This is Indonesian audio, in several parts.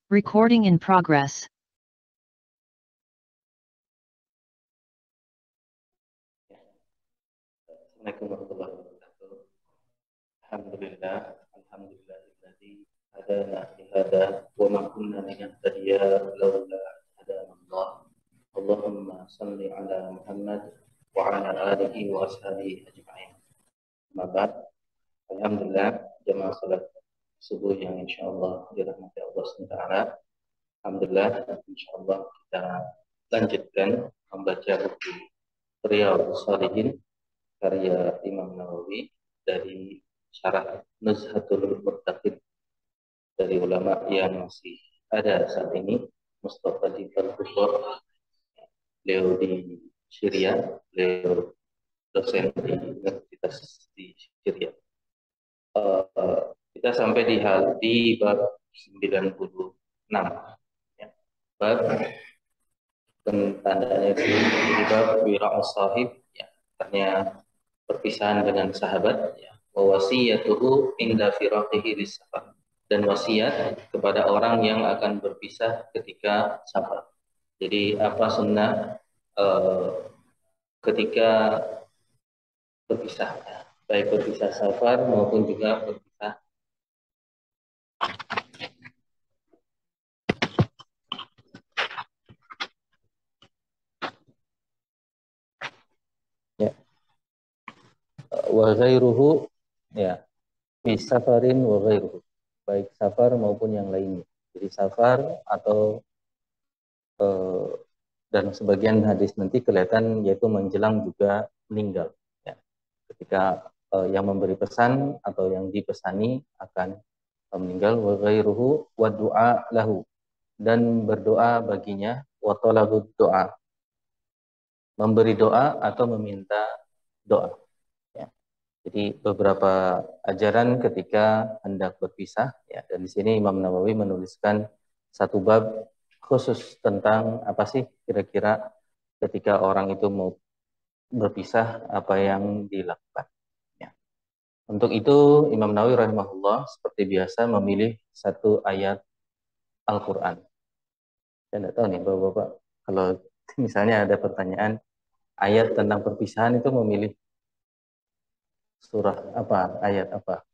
Recording in progress. Assalamualaikum warahmatullahi wabarakatuh. Alhamdulillah, alhamdulillahilladzi hadana li hada wa ma kunna linahtadiya laula hadana Allah. Allahumma shalli ala Muhammad wa ala alihi wa ashabihi ajma'in. Maka alhamdulillah jemaah salat subuh yang insyaallah dirahmati Allah SWT. Alhamdulillah insyaallah kita lanjutkan membaca buku Riyadhus Shalihin karya Imam Nawawi dari Syarah Nuzhatul Muttaqin dari ulama yang masih ada saat ini, Mustafa Jifar Bukhor, beliau di Syria, beliau dosen di Universitas di Syria. Kita sampai di bab 96, ya. Bab tandanya di bab wira'us sahib, ya, artinya perpisahan dengan sahabat, ya. Wa wasiyatuhu inda firaqihi lis-safar, dan wasiat kepada orang yang akan berpisah ketika safar. Jadi apa sunnah ketika berpisah, ya. Baik berpisah safar maupun juga berpisah ya. Wa ghairuhu, ya, fi safarin wa ghairuhu, baik safar maupun yang lainnya. Jadi safar atau dan sebagian hadis nanti kelihatan yaitu menjelang juga meninggal, ya. Ketika yang memberi pesan atau yang dipesani akan meninggal, wa ghairuhu wa du'a lahu, dan berdoa baginya, wa talabud doa, memberi doa atau meminta doa, ya. Jadi beberapa ajaran ketika hendak berpisah, ya, dan di sini Imam Nawawi menuliskan satu bab khusus tentang apa sih kira-kira ketika orang itu mau berpisah apa yang dilakukan, ya. Untuk itu Imam Nawawi rahimahullah seperti biasa memilih satu ayat Al-Quran. Saya tidak tahu nih Bapak-Bapak, kalau misalnya ada pertanyaan ayat tentang perpisahan itu memilih surah apa, ayat apa.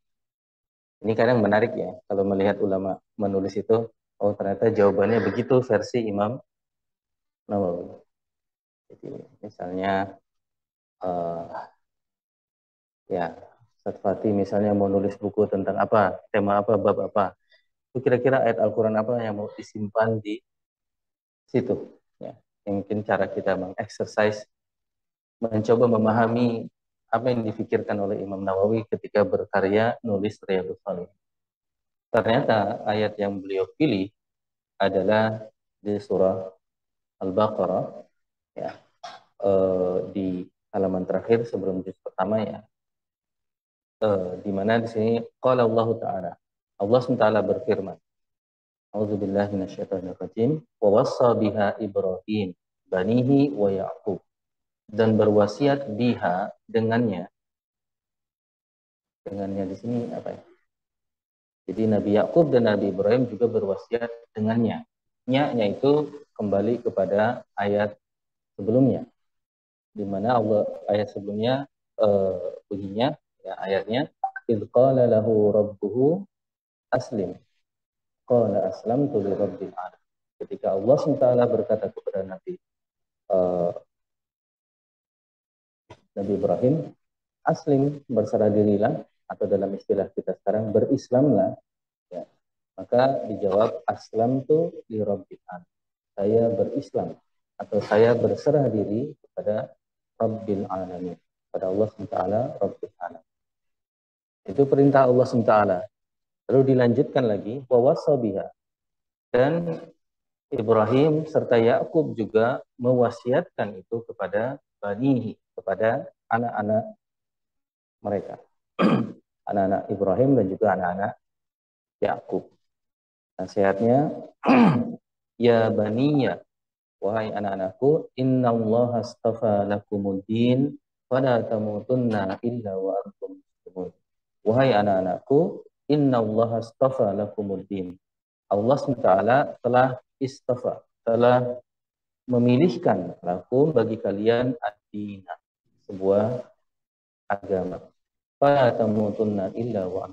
Ini kadang menarik, ya, kalau melihat ulama menulis itu, oh ternyata jawabannya begitu versi Imam Nawawi. Jadi misalnya ya, Ustaz Fatih misalnya mau nulis buku tentang apa, tema apa, bab apa, itu kira-kira ayat Al-Quran apa yang mau disimpan di situ, ya. Mungkin cara kita mengeksersis, mencoba memahami apa yang difikirkan oleh Imam Nawawi ketika berkarya nulis Riyadhus Shalihin. Ternyata ayat yang beliau pilih adalah di surah Al-Baqarah, ya, di halaman terakhir sebelum juz pertama, ya, di mana di sini qala Allah Ta'ala, Allah SWT berfirman, A'udzubillahi minasyaitonirrajim, wa wassa biha Ibrahim banihi wa Ya'qub, dan berwasiat biha dengannya di sini apa ya? Jadi Nabi Yakub dan Nabi Ibrahim juga berwasiat dengannya. Nya itu kembali kepada ayat sebelumnya, di mana Allah ayat sebelumnya bunyinya, ya, ayatnya idz qala lahu rabbuhu aslim qala aslamtu li rabbil alamin. Ketika Allah SWT berkata kepada Nabi Ibrahim, aslim, berserah dirilah, atau dalam istilah kita sekarang berislamlah, ya. Maka dijawab aslamtu li rabbil alamin, saya berislam atau saya berserah diri kepada Rabbil Alamin, pada Allah SWT, Rabbil Alamin. Itu perintah Allah SWT. Lalu dilanjutkan lagi, wa wasabiha, dan Ibrahim serta Yakub juga mewasiatkan itu kepada banihi, kepada anak-anak mereka, anak-anak Ibrahim dan juga anak-anak Yakub. Nasihatnya, ya baniya, wahai anak-anakku, innallaha astafa lakumuddin fala tamutunna illa wa antum muslimun. Wahai anak-anakku, innallaha astafa lakumuddin, Allah SWT telah istafa, telah memilihkan lakum bagi kalian ad-dina, sebuah agama. Fala tamutunna illa wa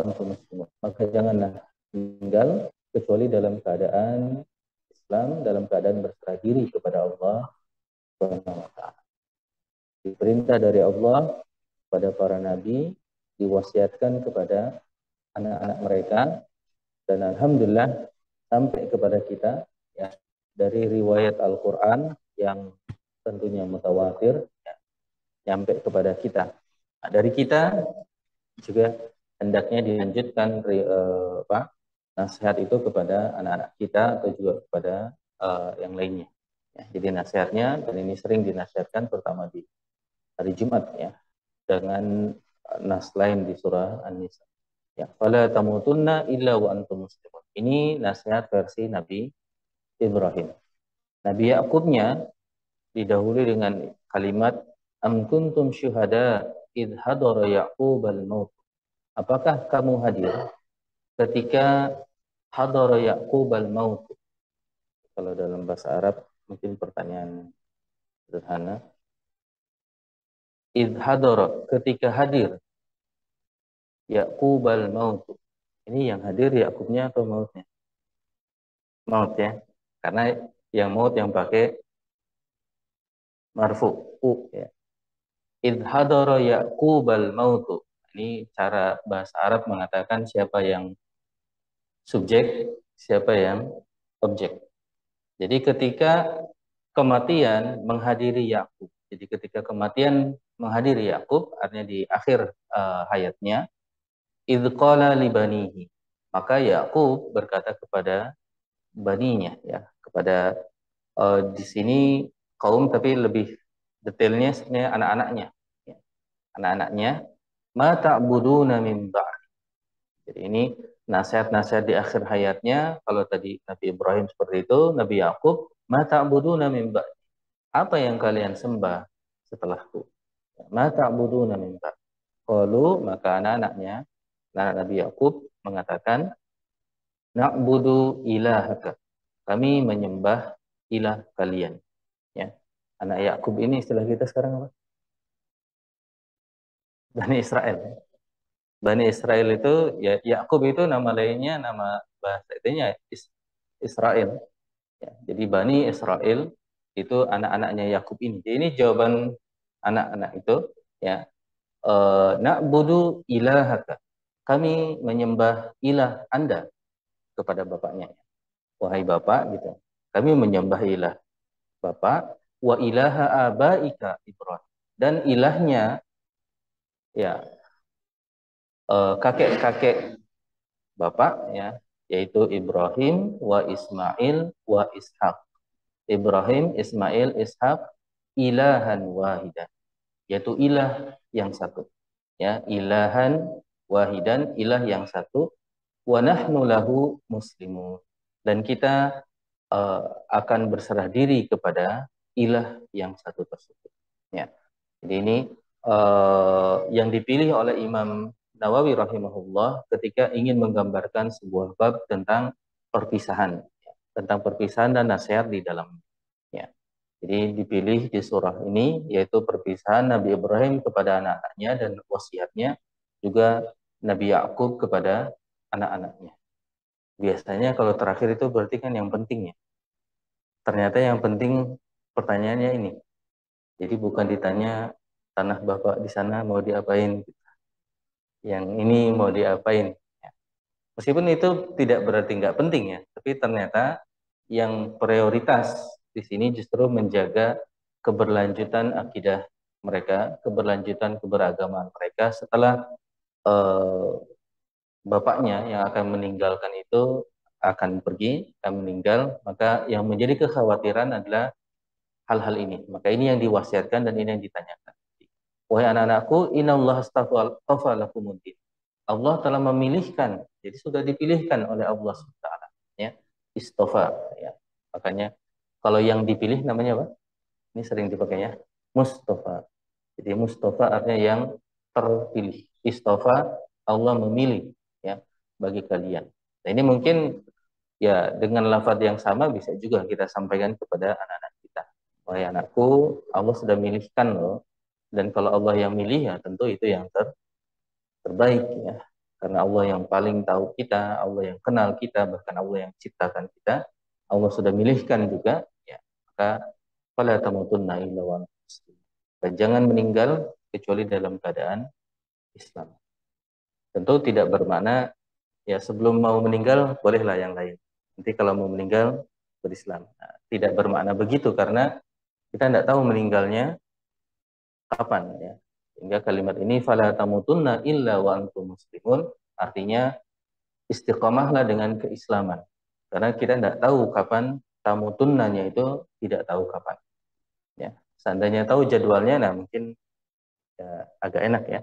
antum muslimun. Maka janganlah meninggal kecuali dalam keadaan Islam, dalam keadaan berserah diri kepada Allah Subhanahu wa taala. Diperintah dari Allah pada para nabi, diwasiatkan kepada anak-anak mereka, dan alhamdulillah sampai kepada kita ya, dari riwayat Al-Qur'an yang tentunya mutawatir ya, nyampe kepada kita. Nah, dari kita juga hendaknya dilanjutkan nasihat itu kepada anak-anak kita atau juga kepada yang lainnya. Ya, jadi nasihatnya, dan ini sering dinasihatkan terutama di hari Jumat ya, dengan nas lain di surah An-Nisa. Ya, fala tamutunna illa wa antum muslimun. Ini nasihat versi Nabi Ibrahim. Nabi Yakubnya didahului dengan kalimat am kuntum syuhada id hadara Yaqub al-maut. Apakah kamu hadir ketika hadara Yaqub al-maut? Kalau dalam bahasa Arab mungkin pertanyaan sederhana. Id hadara, ketika hadir Yaqub al-maut. Ini yang hadir Yakubnya atau mautnya? Maut ya. Karena yang maut yang pakai marfu ya. Id hadara Yaqub al-maut. Ini cara bahasa Arab mengatakan siapa yang subjek, siapa yang objek. Jadi ketika kematian menghadiri Yakub. Jadi ketika kematian menghadiri Yakub, artinya di akhir hayatnya, idz qala li banihi. Maka Yakub berkata kepada baninya ya, kepada di sini kaum tapi lebih detailnya sebenarnya anak-anaknya. Ya. Anak-anaknya, ma ta'buduna min ba'di. Jadi ini nasihat-nasihat di akhir hayatnya. Kalau tadi Nabi Ibrahim seperti itu, Nabi Yakub, ma ta'buduna min ba'di. Apa yang kalian sembah setelahku? Ma ta'buduna min ba'di. Qalu, maka anak-anaknya, anak Nabi Yakub mengatakan, na'budu ilahaka. Kami menyembah ilah kalian. Ya. Anak Yakub ini istilah kita sekarang apa? Bani Israel. Bani Israel itu ya, Yakub itu nama lainnya, nama bahasa itunya Israel. Ya, jadi Bani Israel itu anak-anaknya Yakub ini. Jadi ini jawaban anak-anak itu ya. Na'budu ilahaka. Kami menyembah ilah Anda kepada bapaknya. Wahai bapak gitu. Kami menyembah ilah bapak wa ilaha abaika Ibrahim. Dan ilahnya ya kakek-kakek bapak ya, yaitu Ibrahim wa Ismail wa Ishak. Ibrahim, Ismail, Ishak ilahan wahidan, yaitu ilah yang satu. Ya, ilahan wahidan, ilah yang satu. Wa nahnu lahu muslimun. Dan kita akan berserah diri kepada ilah yang satu tersebut. Ya. Jadi ini yang dipilih oleh Imam Nawawi rahimahullah ketika ingin menggambarkan sebuah bab tentang perpisahan, ya, tentang perpisahan dan nasihat di dalamnya. Ya. Jadi dipilih di surah ini yaitu perpisahan Nabi Ibrahim kepada anak-anaknya dan wasiatnya, juga Nabi Yakub kepada anak-anaknya. Biasanya kalau terakhir itu berarti kan yang penting ya. Ternyata yang penting pertanyaannya ini. Jadi bukan ditanya tanah Bapak di sana mau diapain, yang ini mau diapain. Meskipun itu tidak berarti nggak penting ya, tapi ternyata yang prioritas di sini justru menjaga keberlanjutan akidah mereka, keberlanjutan keberagaman mereka setelah bapaknya yang akan meninggalkan itu akan pergi, akan meninggal, maka yang menjadi kekhawatiran adalah hal-hal ini. Maka ini yang diwasiatkan dan ini yang ditanyakan. Wahai anak-anakku, innallaha astafa lakumuddin. Allah telah memilihkan, jadi sudah dipilihkan oleh Allah SWT. Ya, istofa. Ya. Makanya kalau yang dipilih namanya apa? Ini sering dipakai ya, Mustafa. Jadi Mustafa artinya yang terpilih. Istofa, Allah memilih ya bagi kalian. Nah, ini mungkin ya dengan lafaz yang sama bisa juga kita sampaikan kepada anak-anak kita. Wahai anakku, Allah sudah milihkan loh. Dan kalau Allah yang milih ya tentu itu yang terbaik ya. Karena Allah yang paling tahu kita, Allah yang kenal kita, bahkan Allah yang ciptakan kita. Allah sudah milihkan juga ya. Maka fala tamutunna illa wa antum muslimun. Dan jangan meninggal kecuali dalam keadaan Islam. Tentu tidak bermakna ya sebelum mau meninggal bolehlah yang lain. Nanti kalau mau meninggal berislam. Nah, tidak bermakna begitu karena kita tidak tahu meninggalnya kapan ya. Sehingga kalimat ini fala tamutunna illa wa antum muslimun artinya istiqomahlah dengan keislaman. Karena kita tidak tahu kapan tamutunnanya itu tidak tahu kapan. Ya. Seandainya tahu jadwalnya, nah mungkin ya, agak enak ya.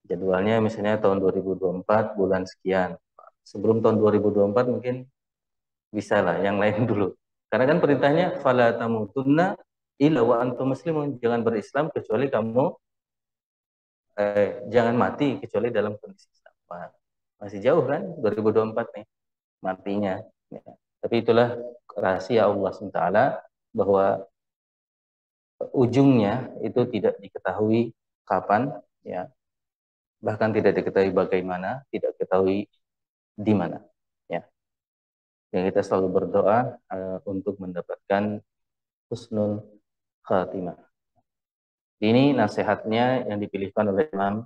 Jadwalnya misalnya tahun 2024 bulan sekian. Sebelum tahun 2024 mungkin bisa lah yang lain dulu. Karena kan perintahnya fala tamutunna illa wa antum muslimun, jangan berislam kecuali kamu jangan mati kecuali dalam kondisi Islam. Wah, masih jauh kan 2024 nih matinya. Ya. Tapi itulah rahasia Allah SWT bahwa ujungnya itu tidak diketahui kapan, ya bahkan tidak diketahui bagaimana, tidak diketahui di mana. Ya. Yang kita selalu berdoa untuk mendapatkan husnul khatimah. Ini nasihatnya yang dipilihkan oleh Imam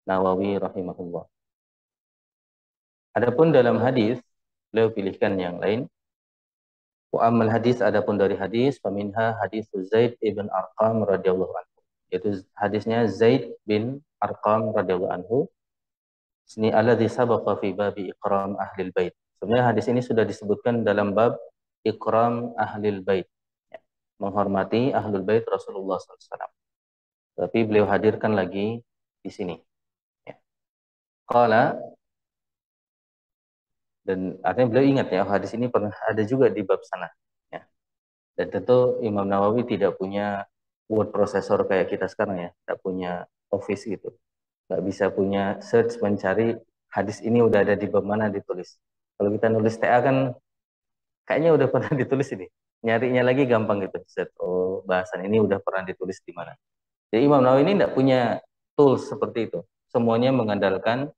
Nawawi rahimahullah. Adapun dalam hadis, beliau pilihkan yang lain. Wa amal hadis, adapun dari hadis, faminha hadis Zaid ibn Arqam radhiyallahu anhu. Yaitu hadisnya Zaid bin Arqam radhiyallahu anhu. Sini alladzi sabaqa fi babi ikram ahlil bait. Sebenarnya hadis ini sudah disebutkan dalam bab ikram ahlil bait. Ya, menghormati ahlul bait Rasulullah SAW. Tapi beliau hadirkan lagi di sini. Ya. Qala, dan artinya beliau ingat ya hadis ini pernah ada juga di bab sana. Ya. Dan tentu Imam Nawawi tidak punya word processor kayak kita sekarang ya, tidak punya office gitu, nggak bisa punya search mencari hadis ini udah ada di bab mana ditulis. Kalau kita nulis TA kan kayaknya udah pernah ditulis ini, nyarinya lagi gampang gitu. Oh bahasan ini udah pernah ditulis di mana. Jadi Imam Nawawi ini tidak punya tools seperti itu. Semuanya mengandalkan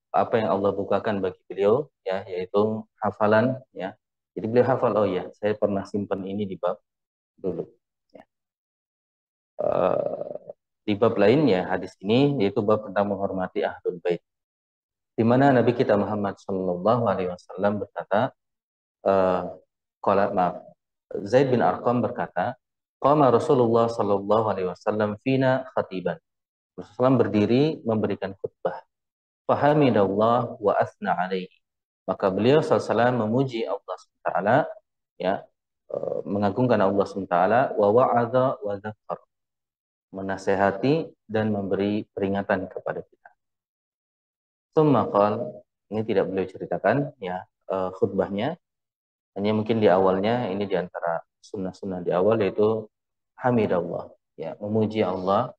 apa yang Allah bukakan bagi beliau ya, yaitu hafalan ya. Jadi beliau hafal, oh ya saya pernah simpan ini di bab dulu ya. Di bab lainnya hadis ini yaitu bab tentang menghormati ahlul bait, di mana Nabi kita Muhammad Shallallahu Alaihi Wasallam berkata, maaf, Zaid bin Arqam berkata, qama Rasulullah Shallallahu Alaihi Wasallam fina khatiban. Rasulullah berdiri memberikan khutbah. Fahamidallah wa asna alaihi. Maka beliau SAW memuji Allah SWT, ya, mengagungkan Allah SWT, wa wa'adha wa dzakar, menasehati dan memberi peringatan kepada kita. Tsumma qala, ini tidak beliau ceritakan ya khutbahnya, hanya mungkin di awalnya, ini di antara sunnah-sunnah di awal yaitu hamidallah, ya, memuji Allah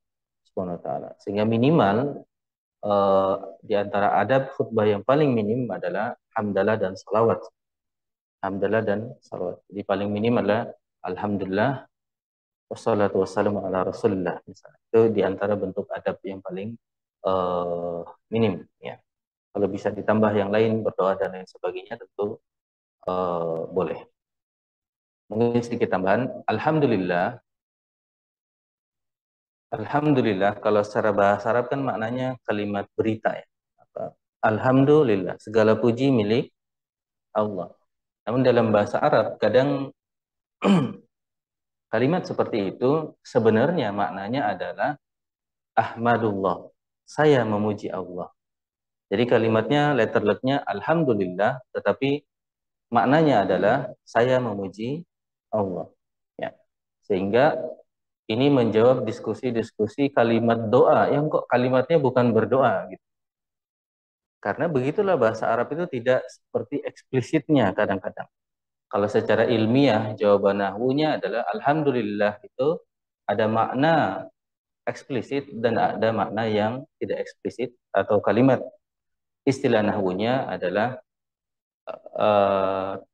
Subhanahu wa taala. Sehingga minimal di antara adab khutbah yang paling minim adalah hamdalah dan salawat. Hamdalah dan salawat. Jadi paling minim adalah alhamdulillah wassalatu wassalamu ala rasulillah misalnya. Itu di antara bentuk adab yang paling minim ya. Kalau bisa ditambah yang lain, berdoa dan lain sebagainya tentu boleh. Mungkin sedikit tambahan, alhamdulillah. Alhamdulillah kalau secara bahasa Arab kan maknanya kalimat berita ya. Alhamdulillah, segala puji milik Allah. Namun dalam bahasa Arab kadang kalimat seperti itu sebenarnya maknanya adalah Ahmadullah, saya memuji Allah. Jadi kalimatnya letter lucknya Alhamdulillah, tetapi maknanya adalah saya memuji Allah. Ya. Sehingga ini menjawab diskusi-diskusi kalimat doa yang kok kalimatnya bukan berdoa gitu. Karena begitulah bahasa Arab itu tidak seperti eksplisitnya kadang-kadang. Kalau secara ilmiah jawaban nahwunya adalah alhamdulillah, itu ada makna eksplisit dan ada makna yang tidak eksplisit, atau kalimat istilah nahwunya adalah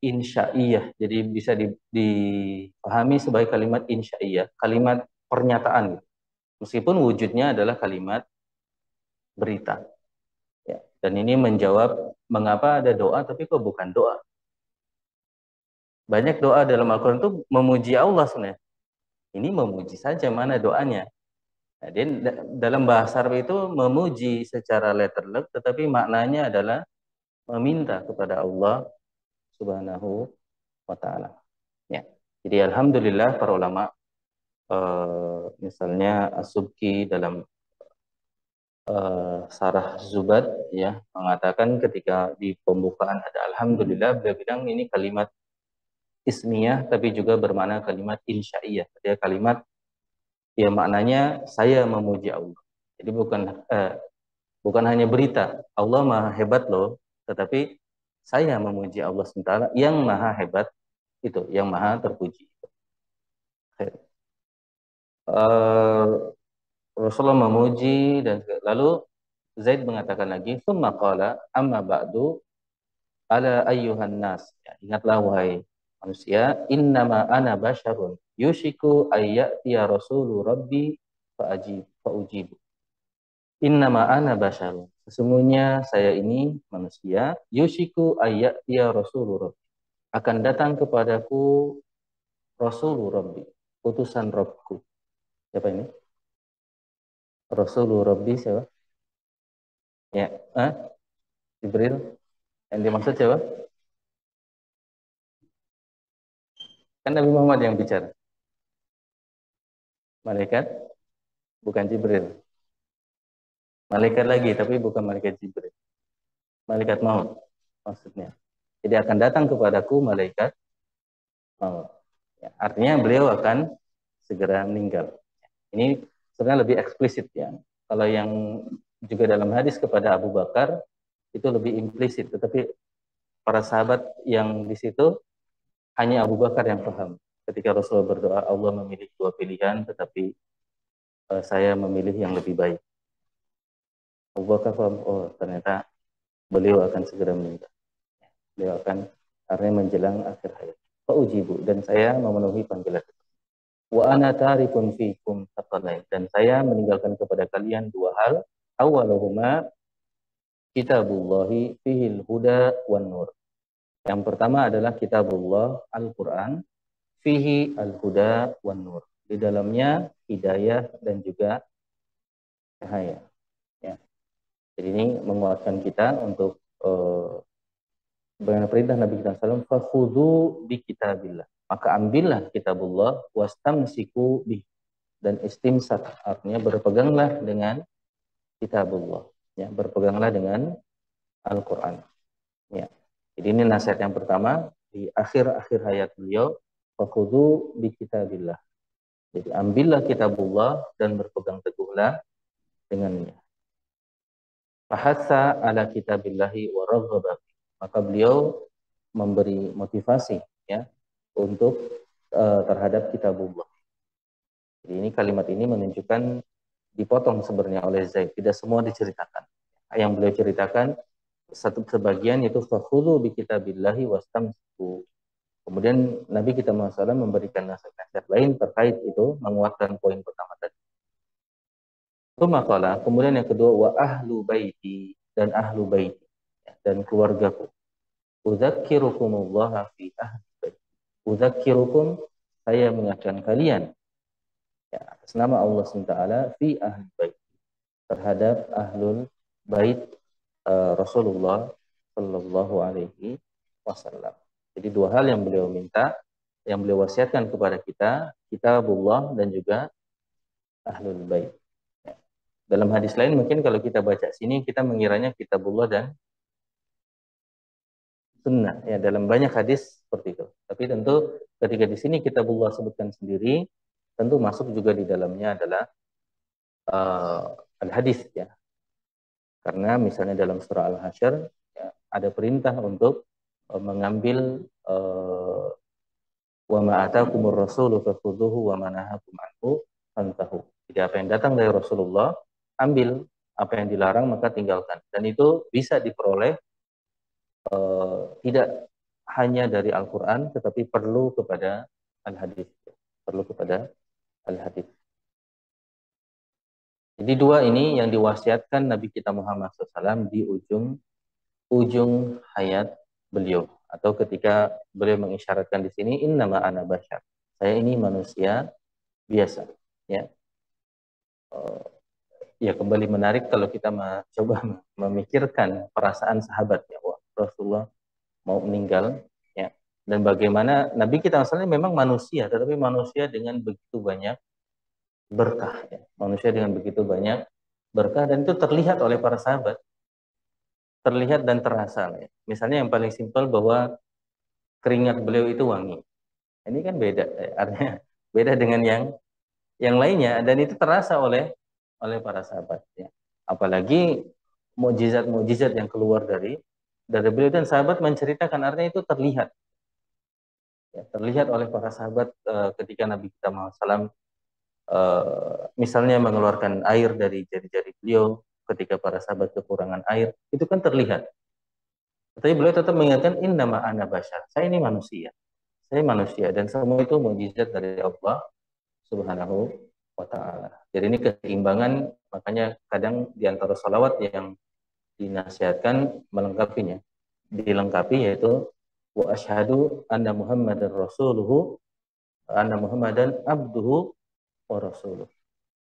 insya'iyah. Jadi bisa dipahami sebagai kalimat insya'iyah, kalimat pernyataan. Meskipun wujudnya adalah kalimat berita. Ya. Dan ini menjawab mengapa ada doa tapi kok bukan doa. Banyak doa dalam Al-Quran itu memuji Allah sebenarnya. Ini memuji saja, mana doanya. Nah, dia dalam bahasa Arab itu memuji secara letterlek, tetapi maknanya adalah meminta kepada Allah Subhanahu wa Ta'ala. Ya. Jadi alhamdulillah para ulama, misalnya As-Subki dalam Sarah Zubad ya mengatakan ketika di pembukaan ada alhamdulillah, beliau bilang ini kalimat ismiyah tapi juga bermakna kalimat insya'iyah. Dia kalimat ya maknanya saya memuji Allah. Jadi bukan hanya berita Allah maha hebat loh, tetapi saya memuji Allah SWT yang maha hebat itu, yang maha terpuji. Rasulullah memuji dan lalu Zaid mengatakan lagi, "Tsumma qala amma ba'du ala ayyuhan nas." Ya, ingatlah wahai manusia, innama ana basyarun yushiku ayyatiya rasulu rabbi fa'ujib. Innama ana basyarun. Sesungguhnya saya ini manusia, yushiku ayyatiya rasulu rabbi. Akan datang kepadaku rasulu rabbi, utusan Rabbku. Siapa ini? Rasulu rabbi siapa? Ya, Jibril. Yang dimaksud siapa? Kan Nabi Muhammad yang bicara. Malaikat, bukan Jibril. Malaikat lagi, tapi bukan malaikat Jibril. Malaikat maut, maksudnya. Jadi akan datang kepadaku malaikat maut. Ya, artinya beliau akan segera meninggal. Ini sebenarnya lebih eksplisit ya. Kalau yang juga dalam hadis kepada Abu Bakar, itu lebih implisit. Tetapi para sahabat yang di situ, hanya Abu Bakar yang paham. Ketika Rasulullah berdoa, Allah memilih dua pilihan, tetapi saya memilih yang lebih baik. Abu Bakar paham, oh ternyata beliau akan segera meninggal. Beliau akan artinya menjelang akhir hayat. Fa'ujibu, dan saya memenuhi panggilan. Wa ana tarikun fikum taqalain, dan saya meninggalkan kepada kalian dua hal. Awaluhuma kitabullahi fihil huda wan nur. Yang pertama adalah kitabullah Al-Quran, fihi al-huda wan nur. Di dalamnya hidayah dan juga cahaya. Ya. Jadi ini menguatkan kita untuk bagaimana perintah Nabi kita SAW, fakhudhu bi kitabillah. Maka ambillah kitabullah wastamsiku bih, dan istimsak artinya berpeganglah dengan kitabullah. Ya, berpeganglah dengan Al-Qur'an. Ya. Jadi ini nasihat yang pertama di akhir-akhir hayat beliau, fakhudhu bi kitabillah. Jadi ambillah kitabullah dan berpegang teguhlah dengannya. Fahassa ala kitabillahi wa raghaba. Maka beliau memberi motivasi ya untuk terhadap kitabullah. Jadi ini kalimat ini menunjukkan dipotong sebenarnya oleh Zaid, tidak semua diceritakan. Yang beliau ceritakan satu sebagian yaitu fakhudhu bi kitabillahi wastamsiku. Kemudian Nabi kita SAW memberikan nasihat-nasihat lain terkait itu, menguatkan poin pertama tadi. Itu makalah. Kemudian yang kedua, wa ahlu baiti, dan ahlu baiti, dan keluargaku. Udzakirukumullah fi ahli baiti. Udzakirukum, saya mengingatkan kalian ya, atas nama Allah SWT fi ahli baiti, terhadap ahlul bait Rasulullah Sallallahu Alaihi Wasallam. Jadi dua hal yang beliau minta, yang beliau wasiatkan kepada kita, kitabullah dan juga ahlul bait. Ya. Dalam hadis lain mungkin kalau kita baca sini kita mengiranya kitabullah dan sunnah. Ya, dalam banyak hadis seperti itu. Tapi tentu ketika di sini kitabullah sebutkan sendiri, tentu masuk juga di dalamnya adalah al-hadis ya. Karena misalnya dalam surah Al-Hasyr ya, ada perintah untuk mengambil wa ma atakumur rasulu fakhudhuhu wa ma nahakum anhu fantahu. Jadi apa yang datang dari Rasulullah, ambil, apa yang dilarang maka tinggalkan. Dan itu bisa diperoleh tidak hanya dari Al-Quran, tetapi perlu kepada Al-Hadis. Perlu kepada Al-Hadis. Jadi dua ini yang diwasiatkan Nabi kita Muhammad SAW di ujung hayat beliau. Atau ketika beliau mengisyaratkan di sini, innama ana basyar. Saya ini manusia biasa. Ya, ya kembali menarik kalau kita coba memikirkan perasaan sahabat ya, wah, Rasulullah mau meninggal, ya, dan bagaimana Nabi kita asalnya memang manusia, tetapi manusia dengan begitu banyak berkah, ya. Manusia dengan begitu banyak berkah, dan itu terlihat oleh para sahabat, terlihat dan terasa, ya. Misalnya yang paling simpel bahwa keringat beliau itu wangi, ini kan beda, ya. Artinya beda dengan yang lainnya, dan itu terasa oleh para sahabat, ya. Apalagi mukjizat-mukjizat yang keluar dari beliau, dan sahabat menceritakan, artinya itu terlihat, ya, terlihat oleh para sahabat ketika Nabi kita Muhammad SAW misalnya mengeluarkan air dari jari-jari beliau ketika para sahabat kekurangan air, itu kan terlihat. Tapi beliau tetap mengingatkan, innama ana basyar, saya ini manusia, dan semua itu mukjizat dari Allah Subhanahu wa Ta'ala. Jadi ini keseimbangan, makanya kadang di antara salawat yang dinasihatkan melengkapinya, dilengkapi, yaitu wa asyhadu anna Muhammadar rasuluhu, anna Muhammadan abduhu wa rasuluh.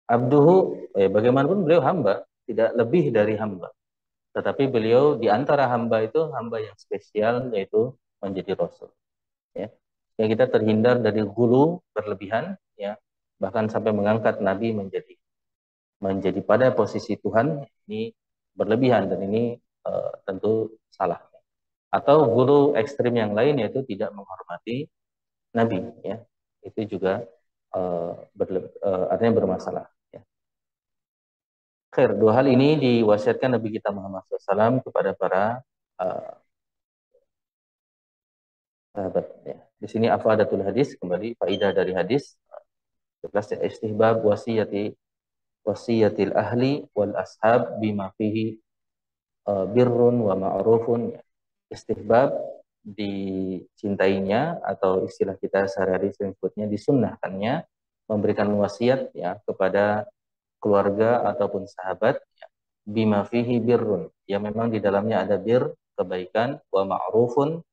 Abduhu, bagaimanapun beliau hamba, tidak lebih dari hamba. Tetapi beliau di antara hamba itu hamba yang spesial, yaitu menjadi rasul. Ya, ya, kita terhindar dari gulu berlebihan, ya, bahkan sampai mengangkat Nabi menjadi pada posisi Tuhan, ini berlebihan, dan ini tentu salah. Atau guru ekstrim yang lain, yaitu tidak menghormati Nabi, ya, itu juga artinya bermasalah. Ya. Dua hal ini diwasiatkan Nabi kita Muhammad SAW kepada para sahabat. Ya. Di sini afadatul hadis, kembali faidah dari hadis, jelas istihbab wasiyatil ahli wal ashab bima fihi birrun wa ma'rufun. Istihbab, dicintainya, atau istilah kita sehari-hari sering sebutnya disunnahkannya, memberikan wasiat, ya, kepada keluarga ataupun sahabat, ya, bima fihi birrun, ya memang di dalamnya ada bir, kebaikan, wa ma'rufun,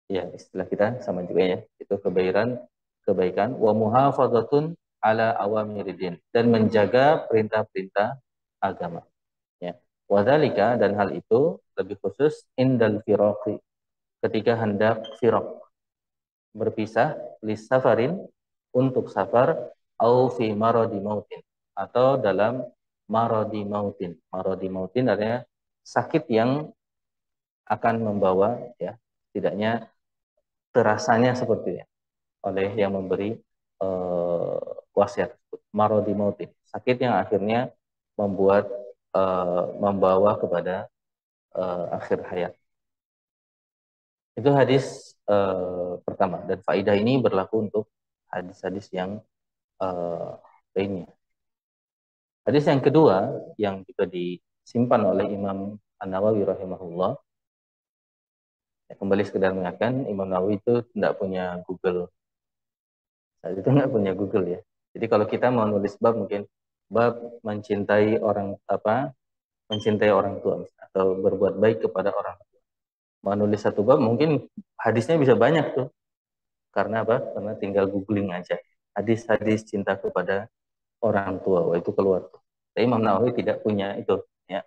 ya istilah kita sama juga, ya, itu kebaikan, wa muhafadzatun ala awamiridin, dan menjaga perintah-perintah agama, ya. Wadzalika, dan hal itu lebih khusus indal firaqi, ketika hendak firaq, berpisah, lisafarin, untuk safar, au fi maradi mautin, atau dalam maradi mautin. Maradi mautin artinya sakit yang akan membawa, ya, tidaknya terasanya seperti oleh yang memberi wasiat tersebut. Maradi mautin, sakit yang akhirnya membawa kepada akhir hayat. Itu hadis pertama, dan faidah ini berlaku untuk hadis-hadis yang lainnya. Hadis yang kedua yang juga disimpan oleh Imam An-Nawawi rahimahullah, ya, kembali sekedar mengingatkan, Imam Nawawi itu tidak punya Google. Saat itu nggak punya Google, ya. Jadi kalau kita mau nulis bab, mungkin bab mencintai orang tua, atau berbuat baik kepada orang tua. Mau nulis satu bab, mungkin hadisnya bisa banyak tuh. Karena apa? Karena tinggal googling aja. Hadis-hadis cinta kepada orang tua, wah, itu keluar. Tapi Imam Nawawi tidak punya itu, ya.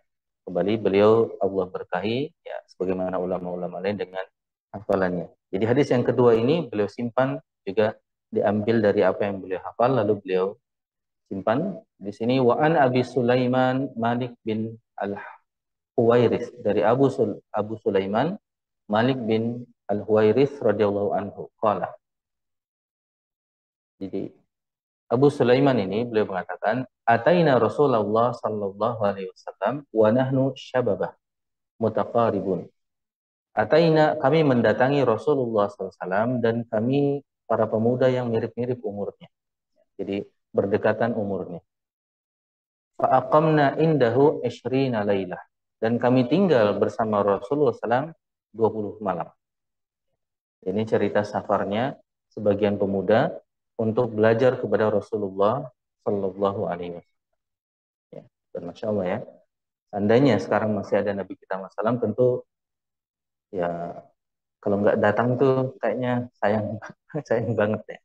Kembali beliau Allah berkahi, ya, sebagaimana ulama-ulama lain dengan hafalannya. Jadi hadis yang kedua ini beliau simpan, juga diambil dari apa yang beliau hafal, lalu beliau simpan. Di sini wa an Abi Sulaiman Malik bin Al-Huwairis, dari Abu Sulaiman Malik bin Al-Huwairis radhiyallahu anhu qala. Jadi Abu Sulaiman ini beliau mengatakan, ataina Rasulullah sallallahu alaihi wasallam wa nahnu syababah mutaqaribun. Ataina, kami mendatangi Rasulullah SAW, dan kami para pemuda yang mirip-mirip umurnya. Jadi berdekatan umurnya. Fa'aqamna indahu ishrina lailah, dan kami tinggal bersama Rasulullah SAW 20 malam. Ini cerita safarnya sebagian pemuda untuk belajar kepada Rasulullah Shallallahu Alaihi Wasallam. Ya, dan Masya Allah ya, seandainya sekarang masih ada Nabi kita Muhammad SAW, tentu ya kalau nggak datang tuh kayaknya sayang, sayang banget ya,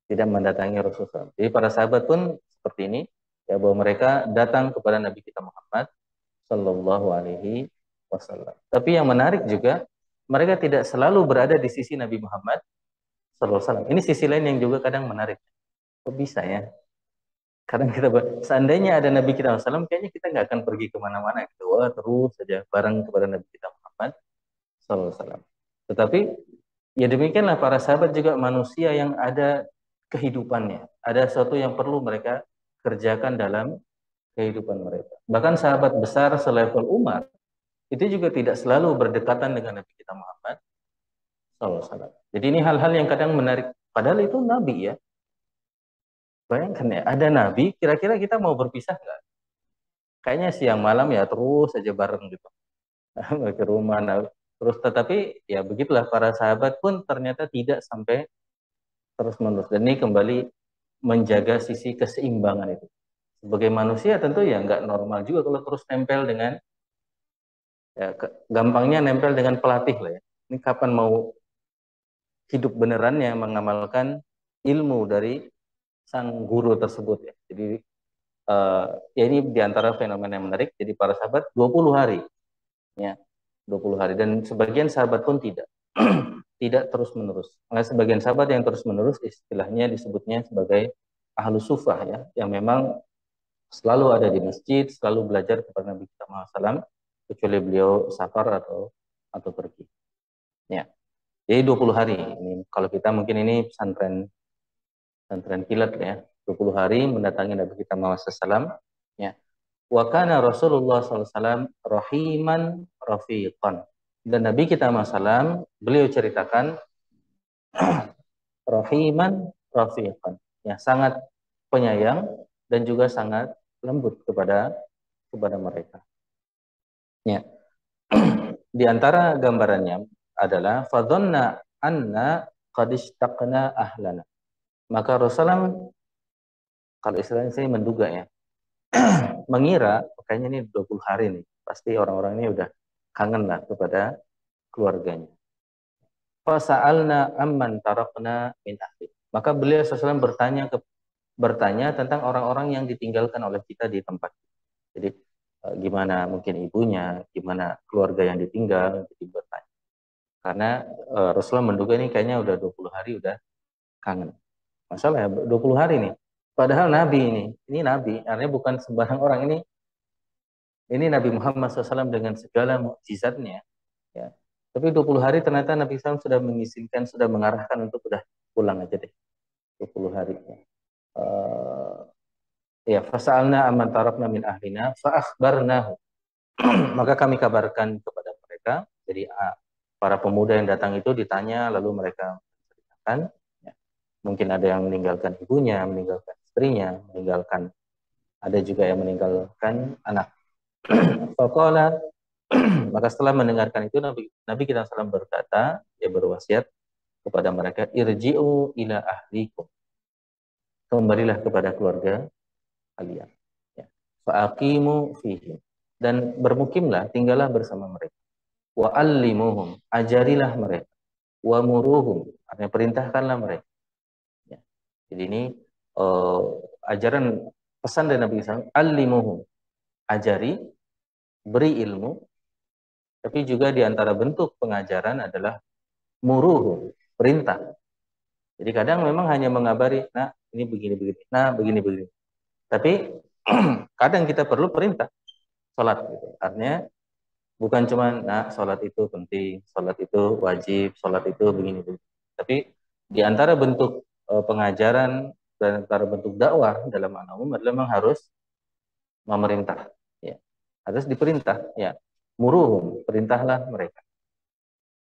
tidak mendatangi Rasulullah. Jadi para sahabat pun seperti ini, ya bahwa mereka datang kepada Nabi kita Muhammad Shallallahu Alaihi Wasallam. Tapi yang menarik juga, mereka tidak selalu berada di sisi Nabi Muhammad Sallallahu Alaihi Wasallam. Ini sisi lain yang juga kadang menarik. Kok bisa ya? Kadang kita, seandainya ada Nabi kita SAW, kayaknya kita nggak akan pergi kemana-mana. Gitu. Wah, terus saja bareng kepada Nabi kita Muhammad Sallallahu Alaihi Wasallam. Tetapi ya demikianlah para sahabat juga manusia yang ada kehidupannya. Ada sesuatu yang perlu mereka kerjakan dalam kehidupan mereka. Bahkan sahabat besar selevel Umar itu juga tidak selalu berdekatan dengan Nabi kita Muhammad Sallallahu Alaihi Wasallam. Jadi ini hal-hal yang kadang menarik. Padahal itu Nabi ya. Bayangkan ya, ada Nabi, kira-kira kita mau berpisah nggak? Kayaknya siang malam ya terus saja bareng gitu. Ke rumah. Nah, terus tetapi ya begitulah para sahabat pun ternyata tidak sampai terus-menerus. Dan ini kembali menjaga sisi keseimbangan itu. Sebagai manusia tentu ya nggak normal juga kalau terus nempel dengan, ya, gampangnya nempel dengan pelatih lah ya. Ini kapan mau hidup beneran yang mengamalkan ilmu dari sang guru tersebut ya. Jadi ya ini diantara fenomena yang menarik. Jadi para sahabat 20 hari ya, 20 hari, dan sebagian sahabat pun tidak tidak terus menerus. Nah, sebagian sahabat yang terus menerus istilahnya disebutnya sebagai ahlu sufah ya, yang memang selalu ada di masjid, selalu belajar kepada Nabi kita Muhammad SAW, kecuali beliau safar atau pergi. Ya. Jadi 20 hari. Ini kalau kita mungkin ini pesantren kilat ya. 20 hari mendatangi Nabi kita Muhammad SAW. Ya. Wa kana Rasulullah SAW rahiman rafiqan. Dan Nabi kita Muhammad SAW, beliau ceritakan rahiman rafiqan. Ya, sangat penyayang dan juga sangat lembut kepada mereka. Ya. Di antara gambarannya adalah fadhanna anna qad istaqna ahlana. Maka Rasulullah, kalau istilahnya saya menduga ya, mengira kayaknya ini 20 hari nih, pasti orang-orang ini udah kangen lah kepada keluarganya. Fasa'alna amman tarakna min ahli. Maka beliau SAW bertanya tentang orang-orang yang ditinggalkan oleh kita di tempat. Jadi gimana mungkin ibunya, gimana keluarga yang ditinggal, jadi bertanya. Karena Rasulullah menduga ini kayaknya udah 20 hari udah kangen. Masalah ya 20 hari nih. Padahal Nabi ini Nabi, artinya bukan sembarang orang, ini Nabi Muhammad SAW dengan segala mukjizatnya. Ya. Tapi 20 hari ternyata Nabi SAW sudah mengizinkan, sudah mengarahkan untuk udah pulang aja deh. 20 hari. Ya, fasa'alna amman tarakna min ahlina fa'akhbarnahu. Maka kami kabarkan kepada mereka. Jadi para pemuda yang datang itu ditanya, lalu mereka menceritakan. Ya. Mungkin ada yang meninggalkan ibunya, meninggalkan istrinya, meninggalkan, ada juga yang meninggalkan anak. Faqala, maka setelah mendengarkan itu Nabi kita SAW berkata, dia berwasiat kepada mereka, irji'u ila ahlikum. Kembalilah kepada keluarga kalian. Ya. Fa'aqimu fihim. Dan bermukimlah, tinggallah bersama mereka. Wa allimuhum, ajarilah mereka. Wa muruhum, artinya perintahkanlah mereka. Ya. Jadi ini ajaran, pesan dari Nabi SAW, allimuhum, ajari, beri ilmu, tapi juga di antara bentuk pengajaran adalah muruhum, perintah. Jadi kadang memang hanya mengabari, nah ini begini-begini, nah begini-begini. Tapi kadang kita perlu perintah, sholat. Gitu. Artinya bukan cuma, nah sholat itu penting, sholat itu wajib, sholat itu begini-begini. Tapi di antara bentuk pengajaran dan antara bentuk dakwah dalam makna umum adalah memang harus memerintah. Ya. Harus diperintah. Ya. Muruhum, perintahlah mereka.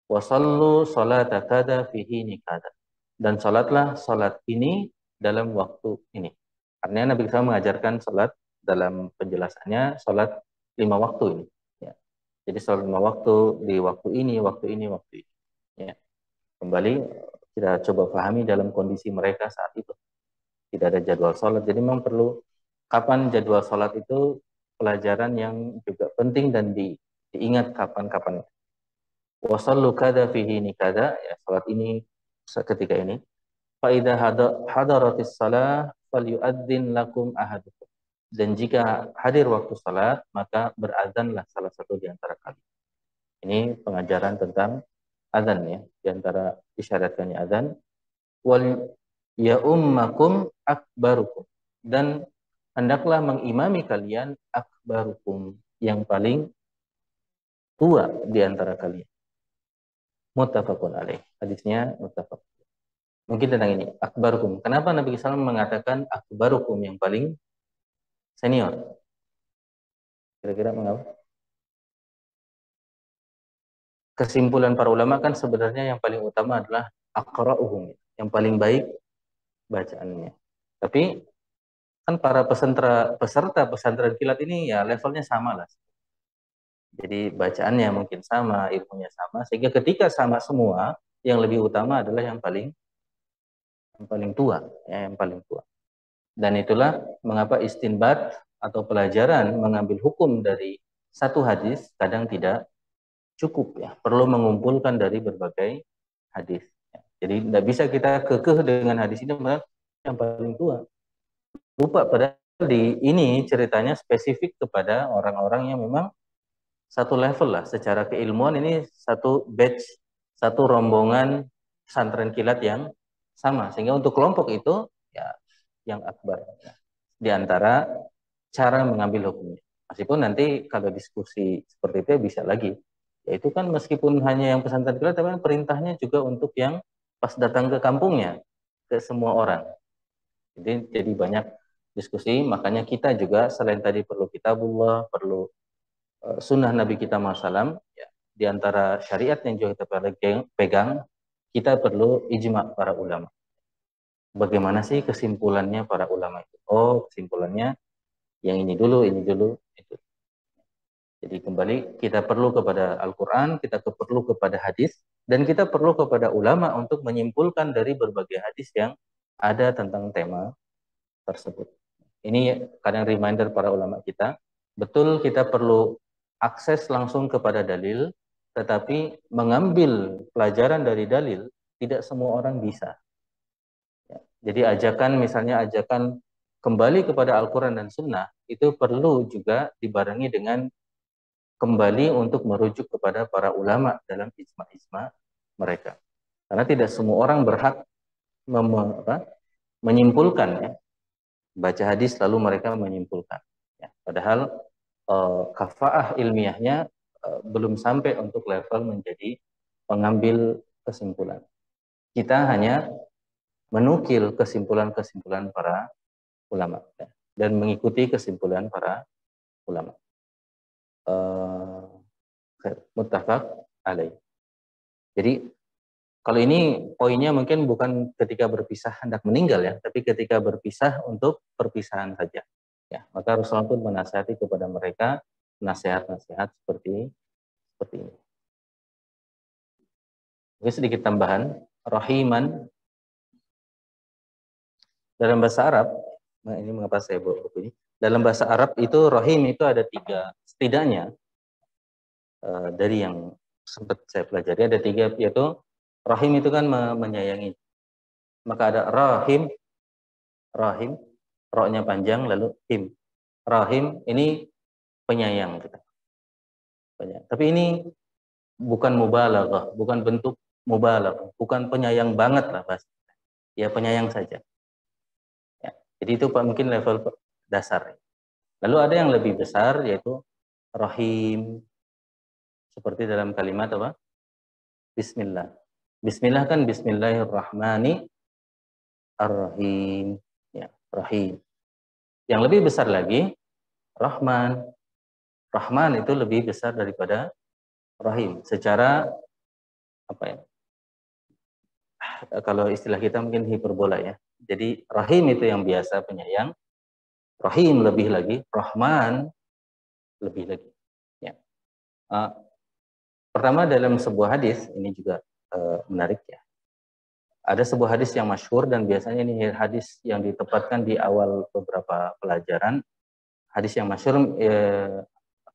Wasallu salata kada fihi nikada. Dan salatlah salat ini dalam waktu ini. Artinya Nabi SAW mengajarkan salat dalam penjelasannya, salat 5 waktu ini. Ya. Jadi sholat 5 waktu di waktu ini, waktu ini, waktu ini. Ya. Kembali kita coba pahami dalam kondisi mereka saat itu. Tidak ada jadwal sholat, jadi memang perlu kapan jadwal sholat itu pelajaran yang juga penting dan diingat kapan-kapan. Wasallu kada fihi nikada, ya sholat ini ketika ini. Faidah hadaratis salah falyu'adzin lakum ahadukum. Dan jika hadir waktu salat, maka berazanlah salah satu di antara kalian. Ini pengajaran tentang azan ya, di antara disyaratkannya azan. Wal ya ummakum akbarukum, dan hendaklah mengimami kalian akbarukum, yang paling tua di antara kalian. Muttafaqun alaih. Hadisnya muttafaq. Mungkin tentang ini, akbarukum. Kenapa Nabi SAW mengatakan akbarukum, yang paling senior? Kira-kira mengapa? Kesimpulan para ulama kan sebenarnya yang paling utama adalah aqra'uhum, yang paling baik bacaannya. Tapi kan para peserta pesantren kilat ini ya levelnya sama lah. Jadi bacaannya mungkin sama, ilmunya sama, sehingga ketika sama semua, yang lebih utama adalah yang paling tua, ya, yang paling tua. Dan itulah mengapa istinbat atau pelajaran mengambil hukum dari satu hadis kadang tidak cukup ya, perlu mengumpulkan dari berbagai hadis. Jadi tidak bisa kita kekeh dengan hadis ini yang paling tua. Lupa padahal di ini ceritanya spesifik kepada orang-orang yang memang satu level lah secara keilmuan, ini satu batch, satu rombongan pesantren kilat yang sama, sehingga untuk kelompok itu ya yang akbar di antara cara mengambil hukumnya. Meskipun nanti kalau diskusi seperti itu ya bisa lagi, yaitu kan meskipun hanya yang pesantren kilat, tapi perintahnya juga untuk yang pas datang ke kampungnya, ke semua orang. Jadi banyak diskusi, makanya kita juga selain tadi perlu kitabullah, perlu sunnah Nabi kita SAW, ya, di antara syariat yang juga kita pegang, kita perlu ijma para ulama. Bagaimana sih kesimpulannya para ulama itu? Oh, kesimpulannya yang ini dulu, itu. Jadi kembali kita perlu kepada Al-Quran, kita perlu kepada hadis, dan kita perlu kepada ulama untuk menyimpulkan dari berbagai hadis yang ada tentang tema tersebut. Ini kadang reminder para ulama kita, betul kita perlu akses langsung kepada dalil, tetapi mengambil pelajaran dari dalil tidak semua orang bisa. Jadi misalnya ajakan kembali kepada Al-Quran dan Sunnah, itu perlu juga dibarengi dengan kembali untuk merujuk kepada para ulama dalam ijma-ijma mereka. Karena tidak semua orang berhak menyimpulkan ya, baca hadis lalu mereka menyimpulkan. Ya, padahal kafaah ilmiahnya belum sampai untuk level menjadi pengambil kesimpulan. Kita hanya menukil kesimpulan-kesimpulan para ulama ya, dan mengikuti kesimpulan para ulama. Muttafaq alaih. Jadi kalau ini poinnya mungkin bukan ketika berpisah hendak meninggal ya, tapi ketika berpisah untuk perpisahan saja. Ya, maka Rasulullah pun menasihati kepada mereka nasihat-nasihat seperti ini. Mungkin sedikit tambahan, rahiman dalam bahasa Arab, nah ini mengapa saya bawa buku ini. Dalam bahasa Arab itu rahim itu ada 3, setidaknya dari yang sempat saya pelajari ada 3, yaitu rahim itu kan menyayangi. Maka ada rahim, ro-nya panjang, lalu him. Rahim ini penyayang kita. Tapi ini bukan mubalaghah, bukan bentuk mubalaghah, bukan penyayang banget lah Mas. Ya penyayang saja. Ya, jadi itu mungkin level dasar. Lalu ada yang lebih besar yaitu rahim, seperti dalam kalimat apa? Bismillah. Bismillah kan Bismillahirrahmanirrahim. Ya, rahim. Yang lebih besar lagi Rahman. Rahman itu lebih besar daripada rahim. Secara apa ya? Kalau istilah kita mungkin hiperbola ya. Jadi rahim itu yang biasa penyayang, rahim lebih lagi, Rahman lebih lagi. Ya. Pertama, dalam sebuah hadis ini juga menarik ya. Ada sebuah hadis yang masyhur dan biasanya ini hadis yang ditempatkan di awal beberapa pelajaran. Hadis yang masyhur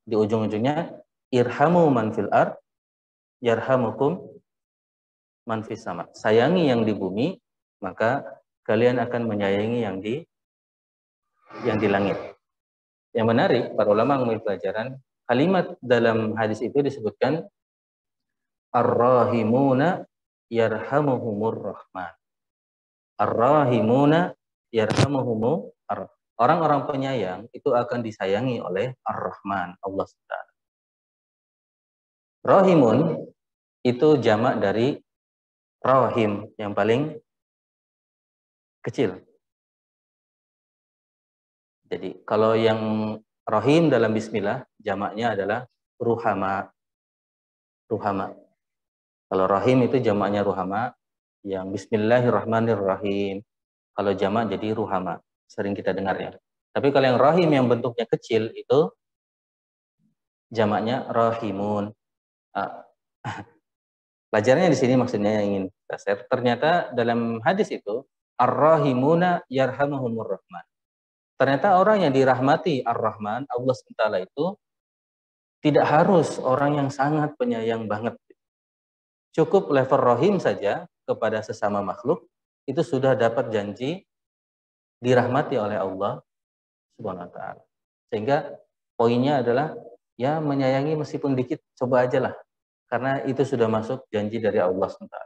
di ujung-ujungnya, irhamu man fil ard yarhamukum man fis sama. Sayangi yang di bumi, maka kalian akan menyayangi yang di langit. Yang menarik, para ulama mengambil pelajaran, kalimat dalam hadis itu disebutkan ar-rahimuna yarhamuhumur rahman. Ar-rahimuna yarhamuhumur orang-orang penyayang itu akan disayangi oleh Ar-Rahman, Allah SWT. Rahimun itu jamak dari rahim yang paling kecil. Jadi kalau yang rahim dalam bismillah jamaknya adalah ruhama. Ruhama. Kalau rahim itu jamaknya ruhama, yang bismillahirrahmanirrahim. Kalau jamak jadi ruhama. Sering kita dengar ya. Tapi kalau yang rahim yang bentuknya kecil itu jamaknya rahimun. Pelajarannya di sini maksudnya yang ingin kita share. Ternyata dalam hadis itu ar-rahimuna yarhamuhumur rahman. Ternyata orang yang dirahmati ar-Rahman, Allah SWT itu tidak harus orang yang sangat penyayang banget. Cukup level rahim saja kepada sesama makhluk, itu sudah dapat janji dirahmati oleh Allah Subhanahu wa taala. Sehingga poinnya adalah ya menyayangi meskipun dikit, coba aja lah. Karena itu sudah masuk janji dari Allah SWT.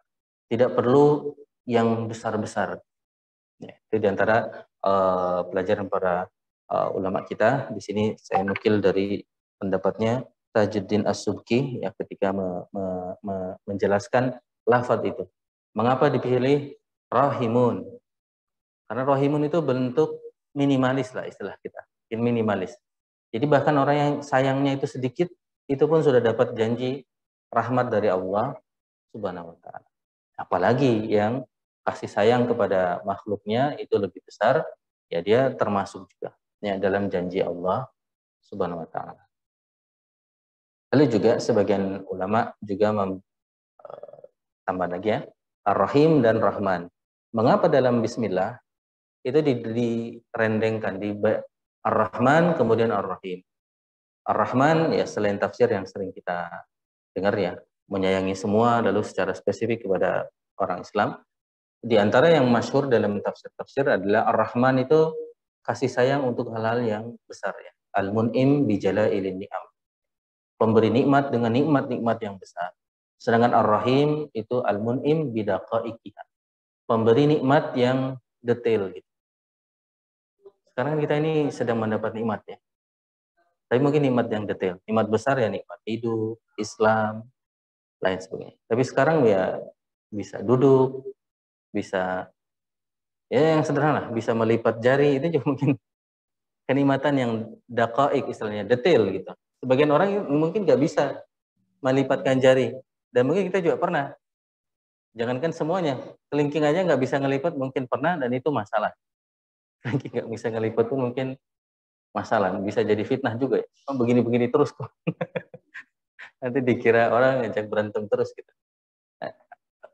Tidak perlu yang besar-besar. Ya, itu diantara pelajaran para ulama kita. Di sini saya nukil dari pendapatnya Tajuddin As-Subki ya, ketika menjelaskan lafaz itu. Mengapa dipilih rahimun? Karena rahimun itu bentuk minimalis lah istilah kita, minimalis. Jadi bahkan orang yang sayangnya itu sedikit, itu pun sudah dapat janji rahmat dari Allah Subhanahu wa taala. Apalagi yang kasih sayang kepada makhluknya itu lebih besar, ya dia termasuk juga ya dalam janji Allah Subhanahu wa taala. Lalu juga sebagian ulama juga tambah lagi ya, Ar-Rahim dan Rahman. Mengapa dalam bismillah itu direndengkan di Ar-Rahman kemudian Ar-Rahim. Ar-Rahman ya selain tafsir yang sering kita dengar ya, menyayangi semua lalu secara spesifik kepada orang Islam. Di antara yang masyhur dalam tafsir-tafsir adalah Ar-Rahman itu kasih sayang untuk hal-hal yang besar ya. Al-Mun'im bi jala'ilin ni'am. Pemberi nikmat dengan nikmat-nikmat yang besar. Sedangkan Ar-Rahim itu Al-Mun'im bi daqaiqiha. Pemberi nikmat yang detail gitu. Sekarang kita ini sedang mendapat nikmat ya. Tapi mungkin nikmat yang detail. Nikmat besar ya nikmat hidup, Islam, lain sebagainya. Tapi sekarang ya bisa duduk, bisa ya yang sederhana, bisa melipat jari, itu juga mungkin kenikmatan yang daqaik istilahnya, detail gitu. Sebagian orang mungkin nggak bisa melipatkan jari, dan mungkin kita juga pernah. Jangankan semuanya, kelingking aja nggak bisa ngelipat mungkin pernah, dan itu masalah. Kelingking nggak bisa ngelipat pun mungkin masalah, bisa jadi fitnah juga ya. Oh, begini-begini terus kok. Nanti dikira orang ngajak berantem terus gitu. Nah,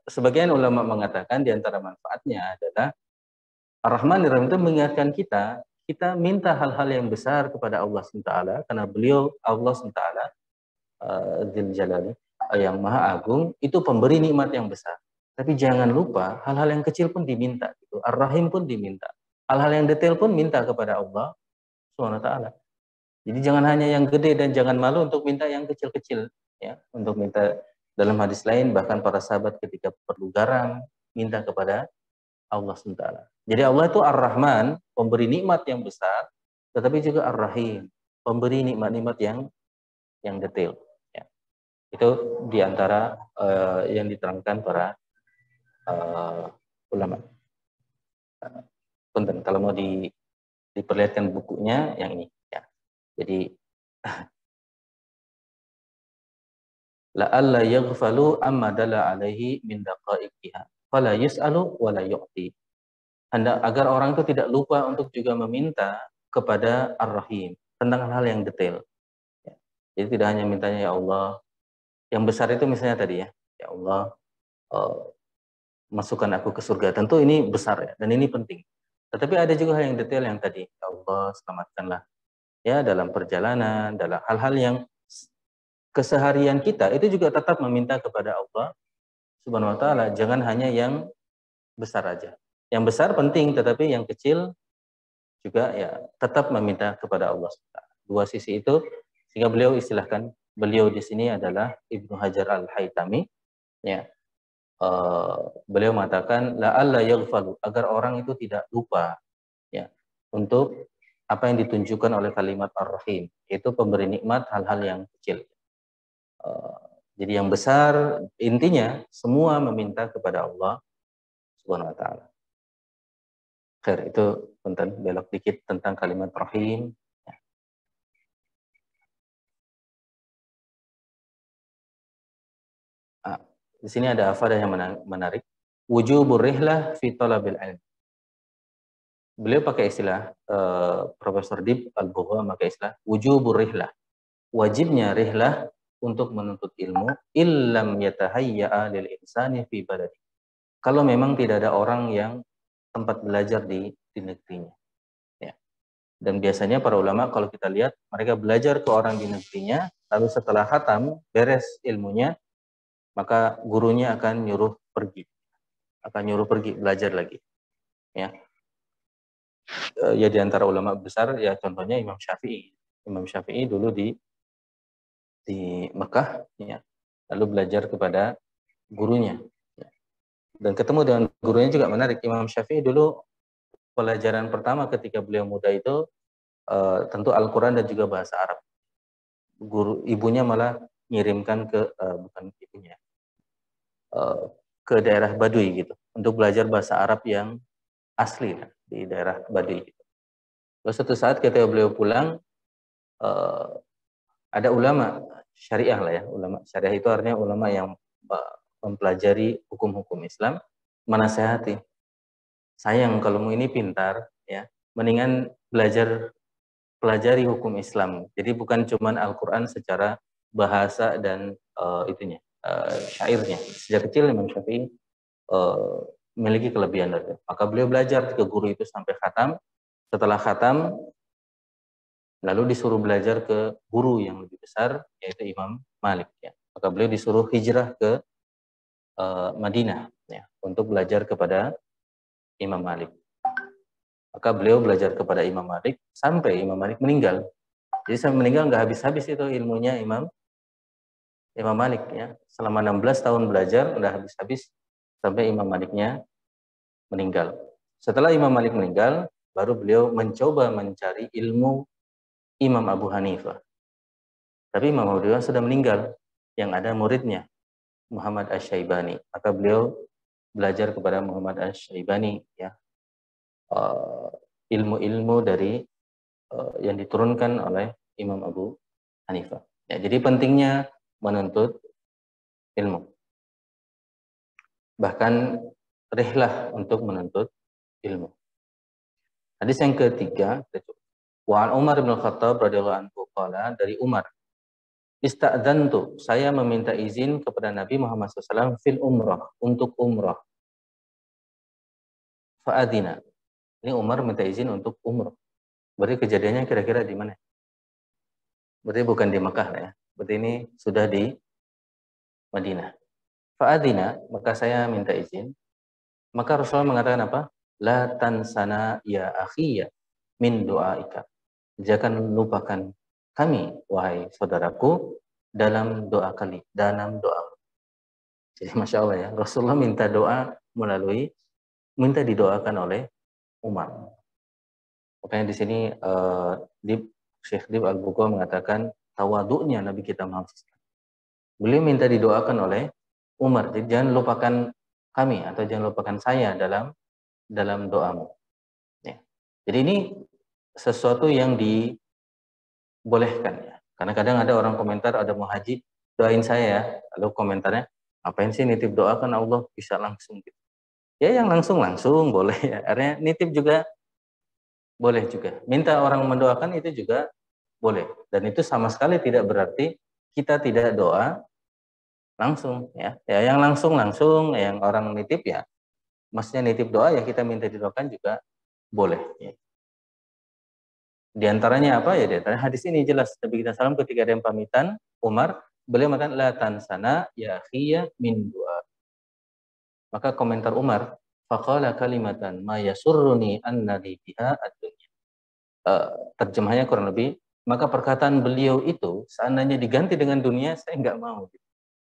sebagian ulama mengatakan di antara manfaatnya adalah Ar-Rahman Ar-Rahim itu mengingatkan kita minta hal-hal yang besar kepada Allah SWT, karena beliau Allah SWT Dzul Jalali yang Maha Agung itu pemberi nikmat yang besar. Tapi jangan lupa hal-hal yang kecil pun diminta. Gitu. Ar-Rahim pun diminta. Hal-hal yang detail pun minta kepada Allah SWT. Jadi jangan hanya yang gede dan jangan malu untuk minta yang kecil-kecil. Ya, untuk minta dalam hadis lain bahkan para sahabat ketika perlu garam minta kepada Allah SWT. Jadi Allah itu Ar-Rahman, pemberi nikmat yang besar, tetapi juga Ar-Rahim, pemberi nikmat-nikmat yang detail. Ya. Itu diantara yang diterangkan para ulama. Punten, kalau mau diperlihatkan bukunya yang ini. Ya. Jadi la'alla yaghfalu amma dala alaihi min daqaiqiha fala yus'alu wa la yu'ti. Agar orang itu tidak lupa untuk juga meminta kepada Ar-Rahim tentang hal-hal yang detail. Jadi tidak hanya mintanya ya Allah, yang besar itu misalnya tadi ya Allah masukkan aku ke surga. Tentu ini besar ya, dan ini penting. Tetapi ada juga hal yang detail yang tadi, ya Allah selamatkanlah ya dalam perjalanan, dalam hal-hal yang keseharian kita itu juga tetap meminta kepada Allah Subhanahu wa taala, jangan hanya yang besar aja. Yang besar penting, tetapi yang kecil juga ya tetap meminta kepada Allah Subhanahu wa taala. Dua sisi itu sehingga beliau istilahkan, beliau di sini adalah Ibnu Hajar Al-Haytami ya. Beliau mengatakan la'alla yaghfalu, agar orang itu tidak lupa ya untuk apa yang ditunjukkan oleh kalimat Ar-Rahim, yaitu pemberi nikmat hal-hal yang kecil. Jadi yang besar intinya semua meminta kepada Allah Subhanahu wa taala. Khair, itu tentang belok dikit tentang kalimat Rahim. Di sini ada afadah yang menarik. Wujubur rihlah fi talabil ilm. Beliau pakai istilah Profesor Dib Al-Bugha pakai istilah wujubur rihlah. Wajibnya rihlah untuk menuntut ilmu illam yatahayya'a lil insani fi baladi. Kalau memang tidak ada orang yang tempat belajar di negerinya. Ya. Dan biasanya para ulama kalau kita lihat mereka belajar ke orang di negerinya, lalu setelah khatam beres ilmunya, maka gurunya akan nyuruh pergi belajar lagi. Ya, ya di antara ulama besar ya contohnya Imam Syafi'i. Imam Syafi'i dulu di Mekah, ya, lalu belajar kepada gurunya. Ya. Dan ketemu dengan gurunya juga menarik. Imam Syafi'i dulu pelajaran pertama ketika beliau muda itu tentu Al-Quran dan juga bahasa Arab. Guru ibunya malah ngirimkan ke bukan ibunya, ke daerah Baduy gitu untuk belajar bahasa Arab yang asli di daerah Baduy. Gitu. Lalu suatu saat ketika beliau pulang, ada ulama syariah lah ya, ulama syariah itu artinya ulama yang mempelajari hukum-hukum Islam, menasehati, sayang kalau ini pintar ya, mendingan pelajari hukum Islam. Jadi bukan cuman Al-Quran secara bahasa dan itunya, syairnya. Sejak kecil Imam Syafi'i memiliki kelebihan dari itu. Maka beliau belajar ke guru itu sampai khatam. Setelah khatam, lalu disuruh belajar ke guru yang lebih besar, yaitu Imam Malik. Ya. Maka beliau disuruh hijrah ke Madinah ya, untuk belajar kepada Imam Malik. Maka beliau belajar kepada Imam Malik sampai Imam Malik meninggal. Jadi sampai meninggal nggak habis-habis itu ilmunya Imam Malik ya. Selama 16 tahun belajar nggak habis-habis sampai Imam Maliknya meninggal. Setelah Imam Malik meninggal, baru beliau mencoba mencari ilmu Imam Abu Hanifah. Tapi Imam Abu Hanifah sudah meninggal. Yang ada muridnya Muhammad Asy-Syaibani. Maka beliau belajar kepada Muhammad Asy-Syaibani ya. Ilmu-ilmu dari yang diturunkan oleh Imam Abu Hanifah. Ya, jadi pentingnya menuntut ilmu. Bahkan rihlah untuk menuntut ilmu. Hadis yang ketiga, wa an Umar bin Khattab radhiyallahu anhu qala, dari Umar, ista'dzantu, saya meminta izin kepada Nabi Muhammad SAW fil umrah, untuk umrah. Fa'adina. Ini Umar minta izin untuk umrah. Berarti kejadiannya kira-kira di mana? Berarti bukan di Mekah ya. Berarti ini sudah di Madinah. Fa'adina, maka saya minta izin. Maka Rasulullah mengatakan apa? La tansana ya akhiya min doaika. Jangan lupakan kami, wahai saudaraku, dalam doa kali, dalam doa. Jadi Masya Allah ya, Rasulullah minta doa minta didoakan oleh Umar. Makanya di sini Syekh Dib Al-Bugha mengatakan tawaduknya Nabi kita Muhammad. Beliau minta didoakan oleh Umar. Jadi jangan lupakan kami atau jangan lupakan saya dalam doamu. Ya. Jadi ini sesuatu yang dibolehkan ya. Karena kadang ada orang komentar, ada mau haji, doain saya ya. Lalu komentarnya, ngapain sih nitip doakan Allah bisa langsung gitu. Ya yang langsung boleh ya. Artinya nitip juga boleh juga. Minta orang mendoakan itu juga boleh. Dan itu sama sekali tidak berarti kita tidak doa langsung ya. Ya yang langsung yang orang nitip ya, maksudnya nitip doa ya kita minta didoakan juga boleh. Ya. Di antaranya apa ya? Di antaranya hadis ini jelas Nabi kita salam ketika ada yang pamitan Umar, beliau mengatakan la tansana ya akhiya min doa. Maka komentar Umar, faqala kalimatan ma yasurruni anna li biha ad-dunya. Terjemahnya kurang lebih, maka perkataan beliau itu seandainya diganti dengan dunia saya nggak mau.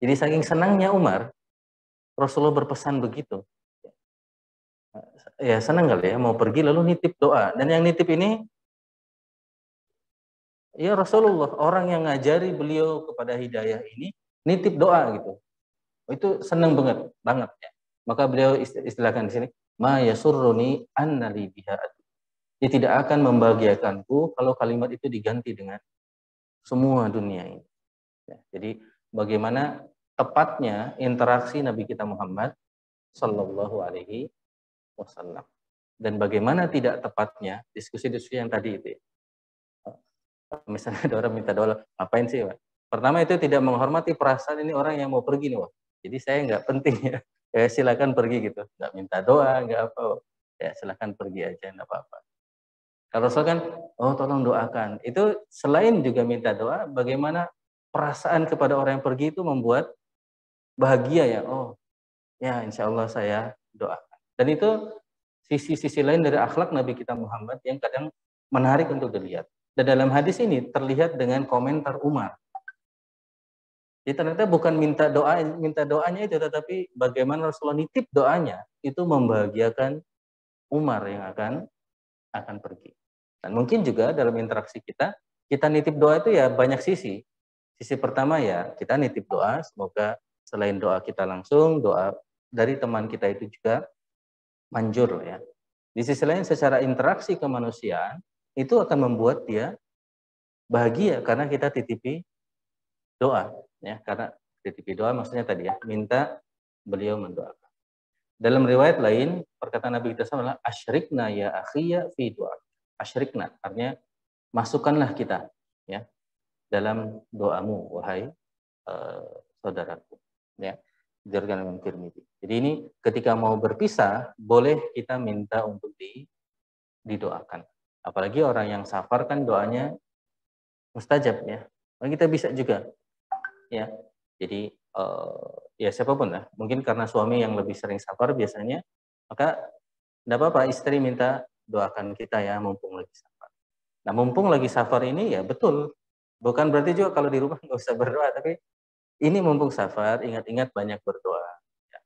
Jadi saking senangnya Umar, Rasulullah berpesan begitu. Ya senang kali ya mau pergi lalu nitip doa. Dan yang nitip ini ya Rasulullah, orang yang ngajari beliau kepada hidayah ini nitip doa gitu. Itu senang banget ya. Maka beliau istilahkan di sini, ma yasurruni anna li biha. Dia tidak akan membahagiakanku kalau kalimat itu diganti dengan semua dunia ini. Ya, jadi bagaimana tepatnya interaksi Nabi kita Muhammad Sallallahu Alaihi Wasallam. Dan bagaimana tidak tepatnya diskusi-diskusi yang tadi itu. Misalnya ada orang minta doa, ngapain sih, Pak? Pertama itu tidak menghormati perasaan ini orang yang mau pergi nih, Pak. Jadi saya nggak penting ya. Ya silakan pergi gitu, nggak minta doa, nggak apa, ya silakan pergi aja, nggak apa-apa. Kalau Rasul kan, oh tolong doakan. Itu selain juga minta doa, bagaimana perasaan kepada orang yang pergi itu membuat bahagia ya. Oh ya insya Allah saya doakan. Dan itu sisi-sisi lain dari akhlak Nabi kita Muhammad yang kadang menarik untuk dilihat. Dan dalam hadis ini terlihat dengan komentar Umar. Jadi ternyata bukan minta doanya itu, tetapi bagaimana Rasulullah nitip doanya itu membahagiakan Umar yang akan pergi. Dan mungkin juga dalam interaksi kita nitip doa itu ya banyak sisi. Sisi pertama ya kita nitip doa, semoga selain doa kita langsung, doa dari teman kita itu juga manjur ya. Di sisi lain secara interaksi kemanusiaan itu akan membuat dia bahagia karena kita titipi doa ya, karena titipi doa maksudnya tadi ya, minta beliau mendoakan. Dalam riwayat lain perkataan Nabi kita adalah asyrikna ya akhiya fi doa. Asyrikna artinya masukkanlah kita ya dalam doamu wahai saudaraku ya. Diriwayatkan Imam Tirmidzi. Jadi ini ketika mau berpisah boleh kita minta untuk didoakan. Apalagi orang yang safar kan doanya mustajab ya. Kita bisa juga ya. Jadi ya siapapun lah. Mungkin karena suami yang lebih sering safar biasanya, maka tidak apa-apa istri minta doakan kita ya mumpung lagi safar. Nah mumpung lagi safar ini ya betul. Bukan berarti juga kalau di rumah nggak usah berdoa, tapi ini mumpung safar ingat-ingat banyak berdoa. Ya.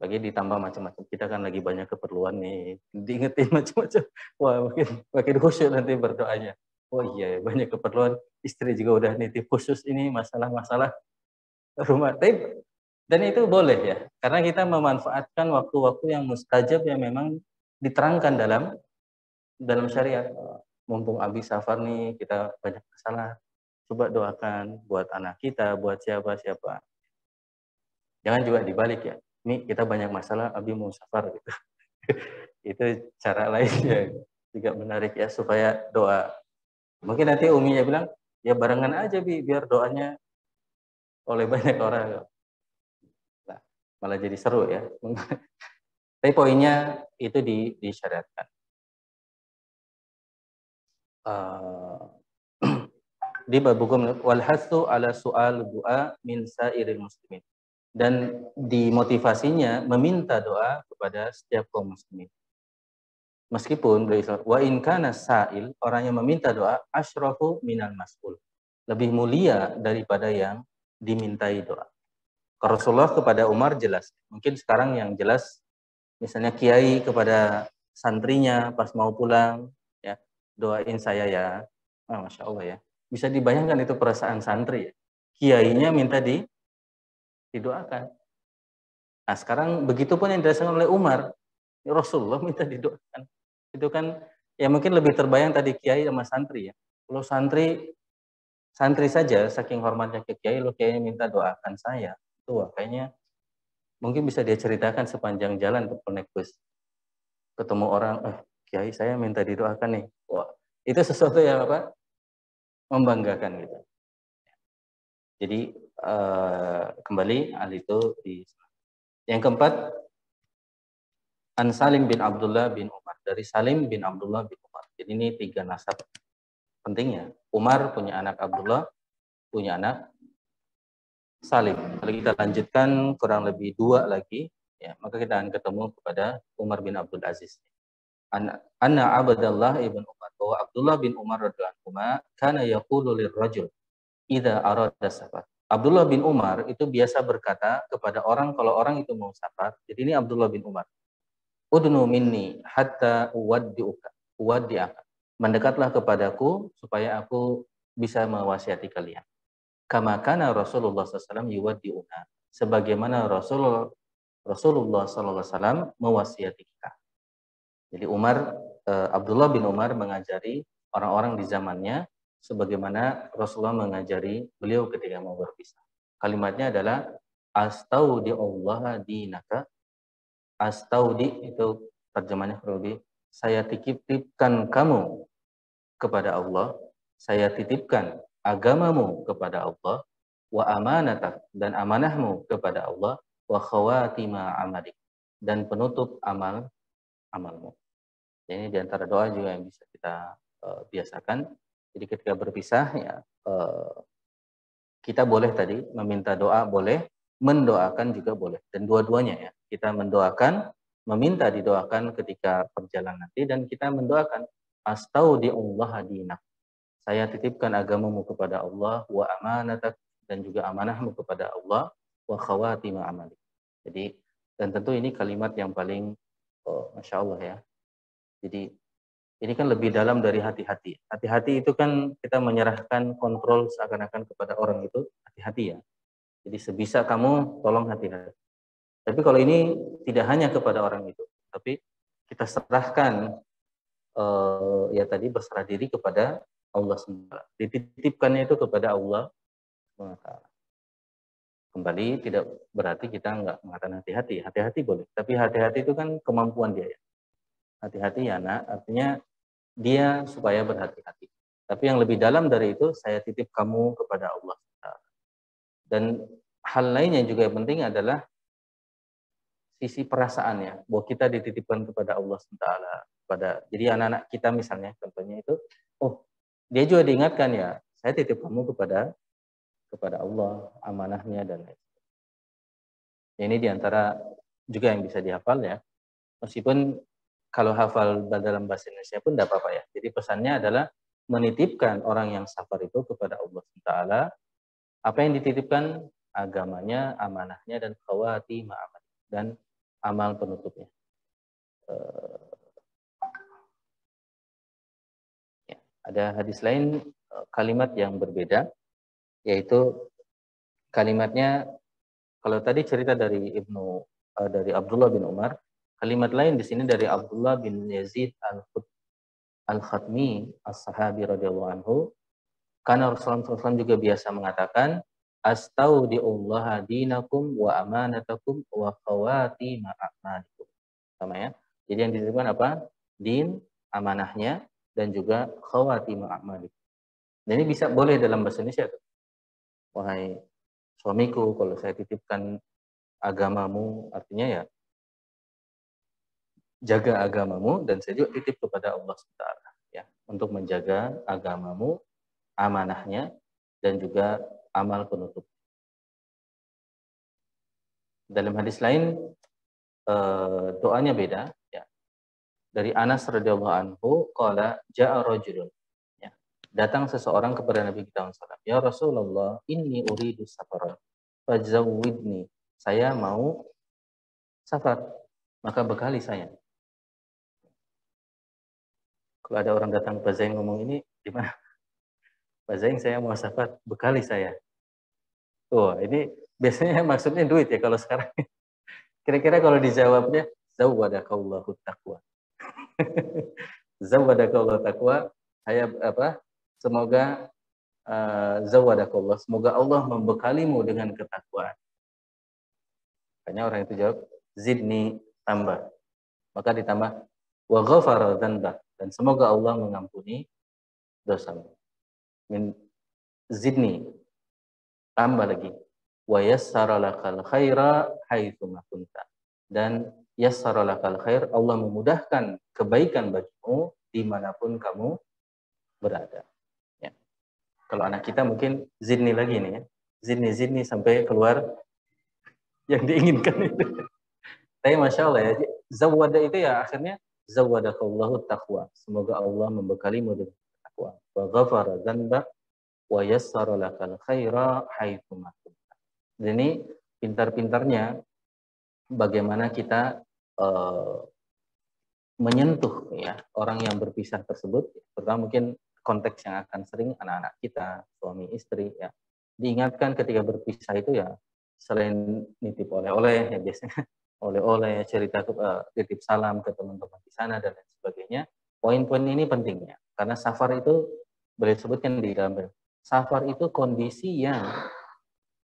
Bagi ditambah macam-macam. Kita kan lagi banyak keperluan nih. Diingetin macam-macam. Wah makin khusyuk nanti berdoanya. Oh iya banyak keperluan. Istri juga udah nitip khusus ini masalah-masalah rumah. Dan itu boleh ya. Karena kita memanfaatkan waktu-waktu yang mustajab yang memang diterangkan dalam syariat. Mumpung habis safar nih kita banyak masalah. Coba doakan buat anak kita, buat siapa-siapa. Jangan juga dibalik ya. Ini kita banyak masalah, Abi mau safar gitu. Itu cara lainnya juga menarik ya supaya doa. Mungkin nanti uminya bilang, ya barengan aja Bi, biar doanya oleh banyak orang. Nah, malah jadi seru ya. Tapi poinnya itu disyariatkan. Di bab hukum wal hasu ala su'al du'a min sairil muslimin. Dan dimotivasinya meminta doa kepada setiap kaum muslimin. Meskipun wa in kana sa'il, orang yang meminta doa asyrafu minal mas'ul. Lebih mulia daripada yang dimintai doa. Rasulullah kepada Umar jelas. Mungkin sekarang yang jelas misalnya kiai kepada santrinya pas mau pulang ya, doain saya ya. Oh, Masya Allah ya. Bisa dibayangkan itu perasaan santri ya. Kiainya minta didoakan. Nah sekarang begitu pun yang dirasakan oleh Umar, ya Rasulullah minta didoakan. Itu kan ya mungkin lebih terbayang tadi kiai sama santri ya. Kalau santri saja saking hormatnya ke kiai, lo kiai minta doakan saya. Itu wah, kayaknya mungkin bisa dia ceritakan sepanjang jalan ke naik bus. Ketemu orang, kiai saya minta didoakan nih. Wah, itu sesuatu yang apa? membanggakan gitu. Jadi kembali hal itu di yang keempat, An Salim bin Abdullah bin Umar, dari Salim bin Abdullah bin Umar. Jadi ini 3 nasab pentingnya. Umar punya anak Abdullah, punya anak Salim. Kalau kita lanjutkan kurang lebih 2 lagi, ya, maka kita akan ketemu kepada Umar bin Abdul Aziz. Anna Abdullah ibn Umar, bahwa Abdullah bin Umar radhiyallahu anhu kana yaqulu lirrajul idza arada safar. Abdullah bin Umar itu biasa berkata kepada orang kalau orang itu mau safar. Jadi ini Abdullah bin Umar. Udnu minni hatta uwaddi'aka. Mendekatlah kepadaku supaya aku bisa mewasiati kalian. Kama kana Rasulullah SAW yuwaddi'una. Sebagaimana Rasulullah SAW mewasiati kita. Jadi Abdullah bin Umar mengajari orang-orang di zamannya sebagaimana Rasulullah mengajari beliau ketika mau berpisah. Kalimatnya adalah astaudi'ullaha dinaka. Astaudi itu terjemahnya kurang lebih, saya titipkan kamu kepada Allah, saya titipkan agamamu kepada Allah, wa amanatak, dan amanahmu kepada Allah, wa khawatima amadik, dan penutup amalmu. Ini diantara doa juga yang bisa kita biasakan. Jadi ketika berpisah ya kita boleh tadi meminta doa, boleh mendoakan juga boleh, dan dua-duanya ya. Kita mendoakan, meminta didoakan ketika perjalanan nanti, dan kita mendoakan astaudi'ullah dinak. Saya titipkan agamamu kepada Allah, wa amanatak, dan juga amanahmu kepada Allah, wa khawatima amalik. Jadi, dan tentu ini kalimat yang paling Masya Allah ya. Jadi ini kan lebih dalam dari hati-hati. Hati-hati itu kan kita menyerahkan kontrol seakan-akan kepada orang itu, hati-hati ya. Jadi sebisa kamu tolong hati-hati. Tapi kalau ini tidak hanya kepada orang itu, tapi kita serahkan ya tadi berserah diri kepada Allah SWT. Dititipkannya itu kepada Allah SWT. Kembali tidak berarti kita nggak mengatakan hati-hati. Hati-hati boleh. Tapi hati-hati itu kan kemampuan dia ya. Hati-hati ya nak, artinya dia supaya berhati-hati. Tapi yang lebih dalam dari itu, saya titip kamu kepada Allah SWT. Dan hal lain yang juga penting adalah sisi perasaannya, bahwa kita dititipkan kepada Allah SWT. Jadi anak-anak kita misalnya, contohnya itu, oh dia juga diingatkan ya, saya titip kamu kepada Allah, amanahnya dan lain. Ini diantara juga yang bisa dihafal ya, meskipun kalau hafal dalam bahasa Indonesia pun tidak apa-apa ya. Jadi pesannya adalah menitipkan orang yang safar itu kepada Allah SWT. Apa yang dititipkan? Agamanya, amanahnya, dan khawatimah amal, dan amal penutupnya. Ya. Ada hadis lain, kalimat yang berbeda, yaitu kalimatnya, kalau tadi cerita dari dari Abdullah bin Umar, kalimat lain di sini dari Abdullah bin Yazid Al-Khatmi As-Sahabi radhiyallahu anhu, karena Rasulullah SAW juga biasa mengatakan astaudi'ullaha dinakum wa amanatakum wa khawati ma'amalikum. Sama ya. Jadi yang dititipkan apa? Din, amanahnya, dan juga khawati ma'amalikum. Dan ini bisa boleh dalam bahasa Indonesia tuh. Wahai suamiku, kalau saya titipkan agamamu, artinya ya jaga agamamu, dan saya juga titip kepada Allah SWT ya, untuk menjaga agamamu, amanahnya, dan juga amal penutup. Dalam hadis lain doanya beda ya. Dari Anas radhiyallahu anhu qala ja'a rajulun ya. Datang seseorang kepada Nabi kita sallallahu, ya Rasulullah, inni uridu safaran fazawwidni. Saya mau safar, maka bekali saya. Kalau ada orang datang ke Zain ngomong ini, gimana? Pak Zain, saya mau safar, bekali saya. Oh, ini biasanya maksudnya duit ya kalau sekarang. Kira-kira kalau dijawabnya, zawwadakallahu taqwa. Zawwadakallahu taqwa, saya apa? Semoga zawwadakallah, semoga Allah membekalimu dengan ketakwaan. Makanya orang itu jawab, zidni, tambah. Maka ditambah, wa ghafara dzanbak, dan semoga Allah mengampuni dosamu. min zidni, tambah lagi, wa yassara lakal khaira haitsu ma kunta, dan yassara lakal khair, Allah memudahkan kebaikan bagimu dimanapun kamu berada. Ya. Kalau anak kita mungkin zidni lagi nih ya, zidni sampai keluar yang diinginkan itu. Tapi masya Allah ya, zawada itu ya akhirnya zawadakallahu taqwa. Semoga Allah membekalimu dengan takwa. Wa ghafara dzanbak wa yassara lakal khaira haitsu ma kunta. Dan ini pintar-pintarnya bagaimana kita menyentuh ya orang yang berpisah tersebut, terutama mungkin konteks yang akan sering anak-anak kita, suami istri ya, diingatkan ketika berpisah itu ya, selain nitip oleh-oleh ya biasanya oleh-oleh, cerita titip salam ke teman-teman di sana dan lain sebagainya. Poin-poin ini pentingnya karena safar itu boleh disebutkan di dalam safar itu kondisi yang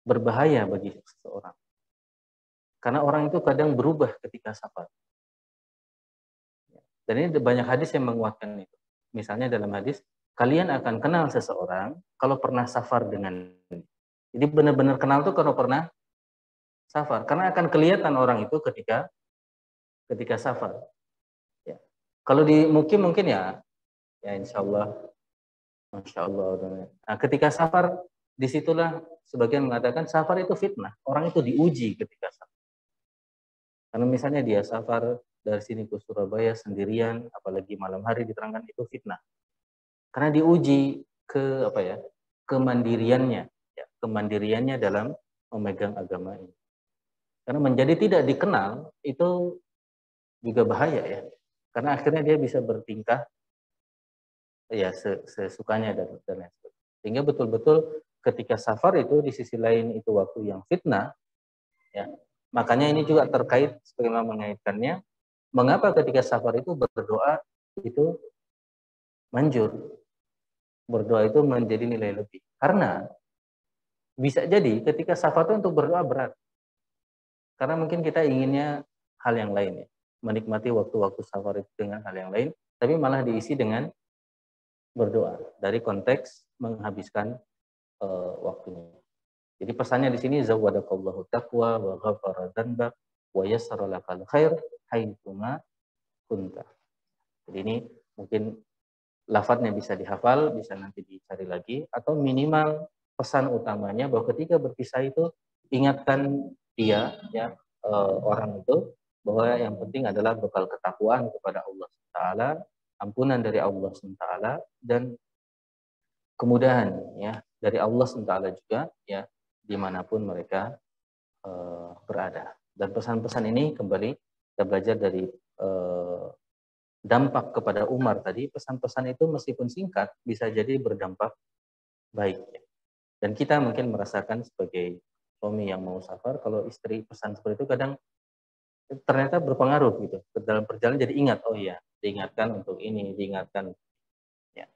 berbahaya bagi seseorang. Karena orang itu kadang berubah ketika safar. Dan ini banyak hadis yang menguatkan itu. Misalnya dalam hadis, kalian akan kenal seseorang kalau pernah safar dengan. Jadi benar-benar kenal tuh kalau pernah safar. Karena akan kelihatan orang itu ketika safar. Ya. Kalau di mukim mungkin ya insya Allah, masya Allah. Nah, ketika safar, disitulah sebagian mengatakan safar itu fitnah. Orang itu diuji ketika safar. Karena misalnya dia safar dari sini ke Surabaya sendirian, apalagi malam hari diterangkan, itu fitnah. Karena diuji ke kemandiriannya, ya, kemandiriannya dalam memegang agama ini. Karena menjadi tidak dikenal itu juga bahaya ya. Karena akhirnya dia bisa bertingkah ya sesukanya dan lain sebagainya. Sehingga betul-betul ketika safar itu di sisi lain itu waktu yang fitnah, ya. Makanya ini juga terkait sebagaimana mengaitkannya. Mengapa ketika safar itu berdoa itu manjur? Berdoa itu menjadi nilai lebih. Karena bisa jadi ketika safar itu untuk berdoa berat. Karena mungkin kita inginnya hal yang lain ya. Menikmati waktu-waktu safar itu dengan hal yang lain. Tapi malah diisi dengan berdoa. Dari konteks menghabiskan waktunya. Jadi pesannya di sini zawadakallahu taqwa wa ghafara dzanbak wa yassara lakal khair haitsu ma kunta. Jadi ini mungkin lafadznya bisa dihafal, bisa nanti dicari lagi, atau minimal pesan utamanya bahwa ketika berpisah itu ingatkan dia ya orang itu bahwa yang penting adalah bekal ketakwaan kepada Allah Taala, ampunan dari Allah Taala, dan kemudahan ya dari Allah Taala juga ya dimanapun mereka berada. Dan pesan-pesan ini kembali kita belajar dari dampak kepada Umar tadi, pesan-pesan itu meskipun singkat bisa jadi berdampak baik. Dan kita mungkin merasakan sebagai suami yang mau safar, kalau istri pesan seperti itu kadang ternyata berpengaruh gitu. Dalam perjalanan jadi ingat, oh iya, diingatkan untuk ini, diingatkan. Ya.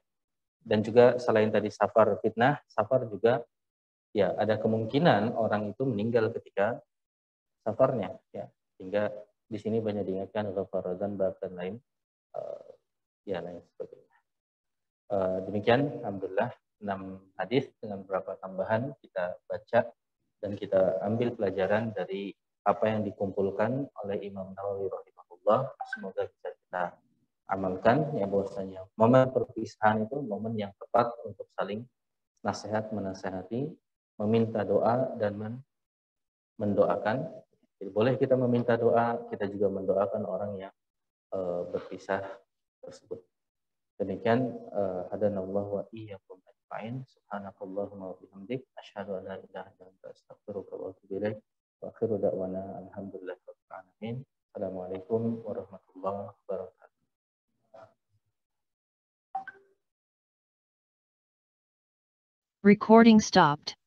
Dan juga selain tadi safar fitnah, safar juga ya ada kemungkinan orang itu meninggal ketika safarnya. Ya. Sehingga di sini banyak diingatkan ghafara dzanbak dan lain. Ya lain sebagainya. Demikian alhamdulillah 6 hadis dengan beberapa tambahan kita baca dan kita ambil pelajaran dari apa yang dikumpulkan oleh Imam Nawawi rahimahullah. Semoga bisa kita amalkan ya, bahwasanya momen perpisahan itu momen yang tepat untuk saling nasihat menasehati, meminta doa dan mendoakan. Jadi boleh kita meminta doa, kita juga mendoakan orang yang berpisah tersebut. Demikian hadanallahu wa iyyakum ajma'in. Subhanakallahumma wa bihamdik asyhadu an la ilaha illa anta astaghfiruka wa atubu ilaik. Wa akhiru da'wana alhamdulillahi rabbil alamin. Assalamualaikum warahmatullahi wabarakatuh. Recording stopped.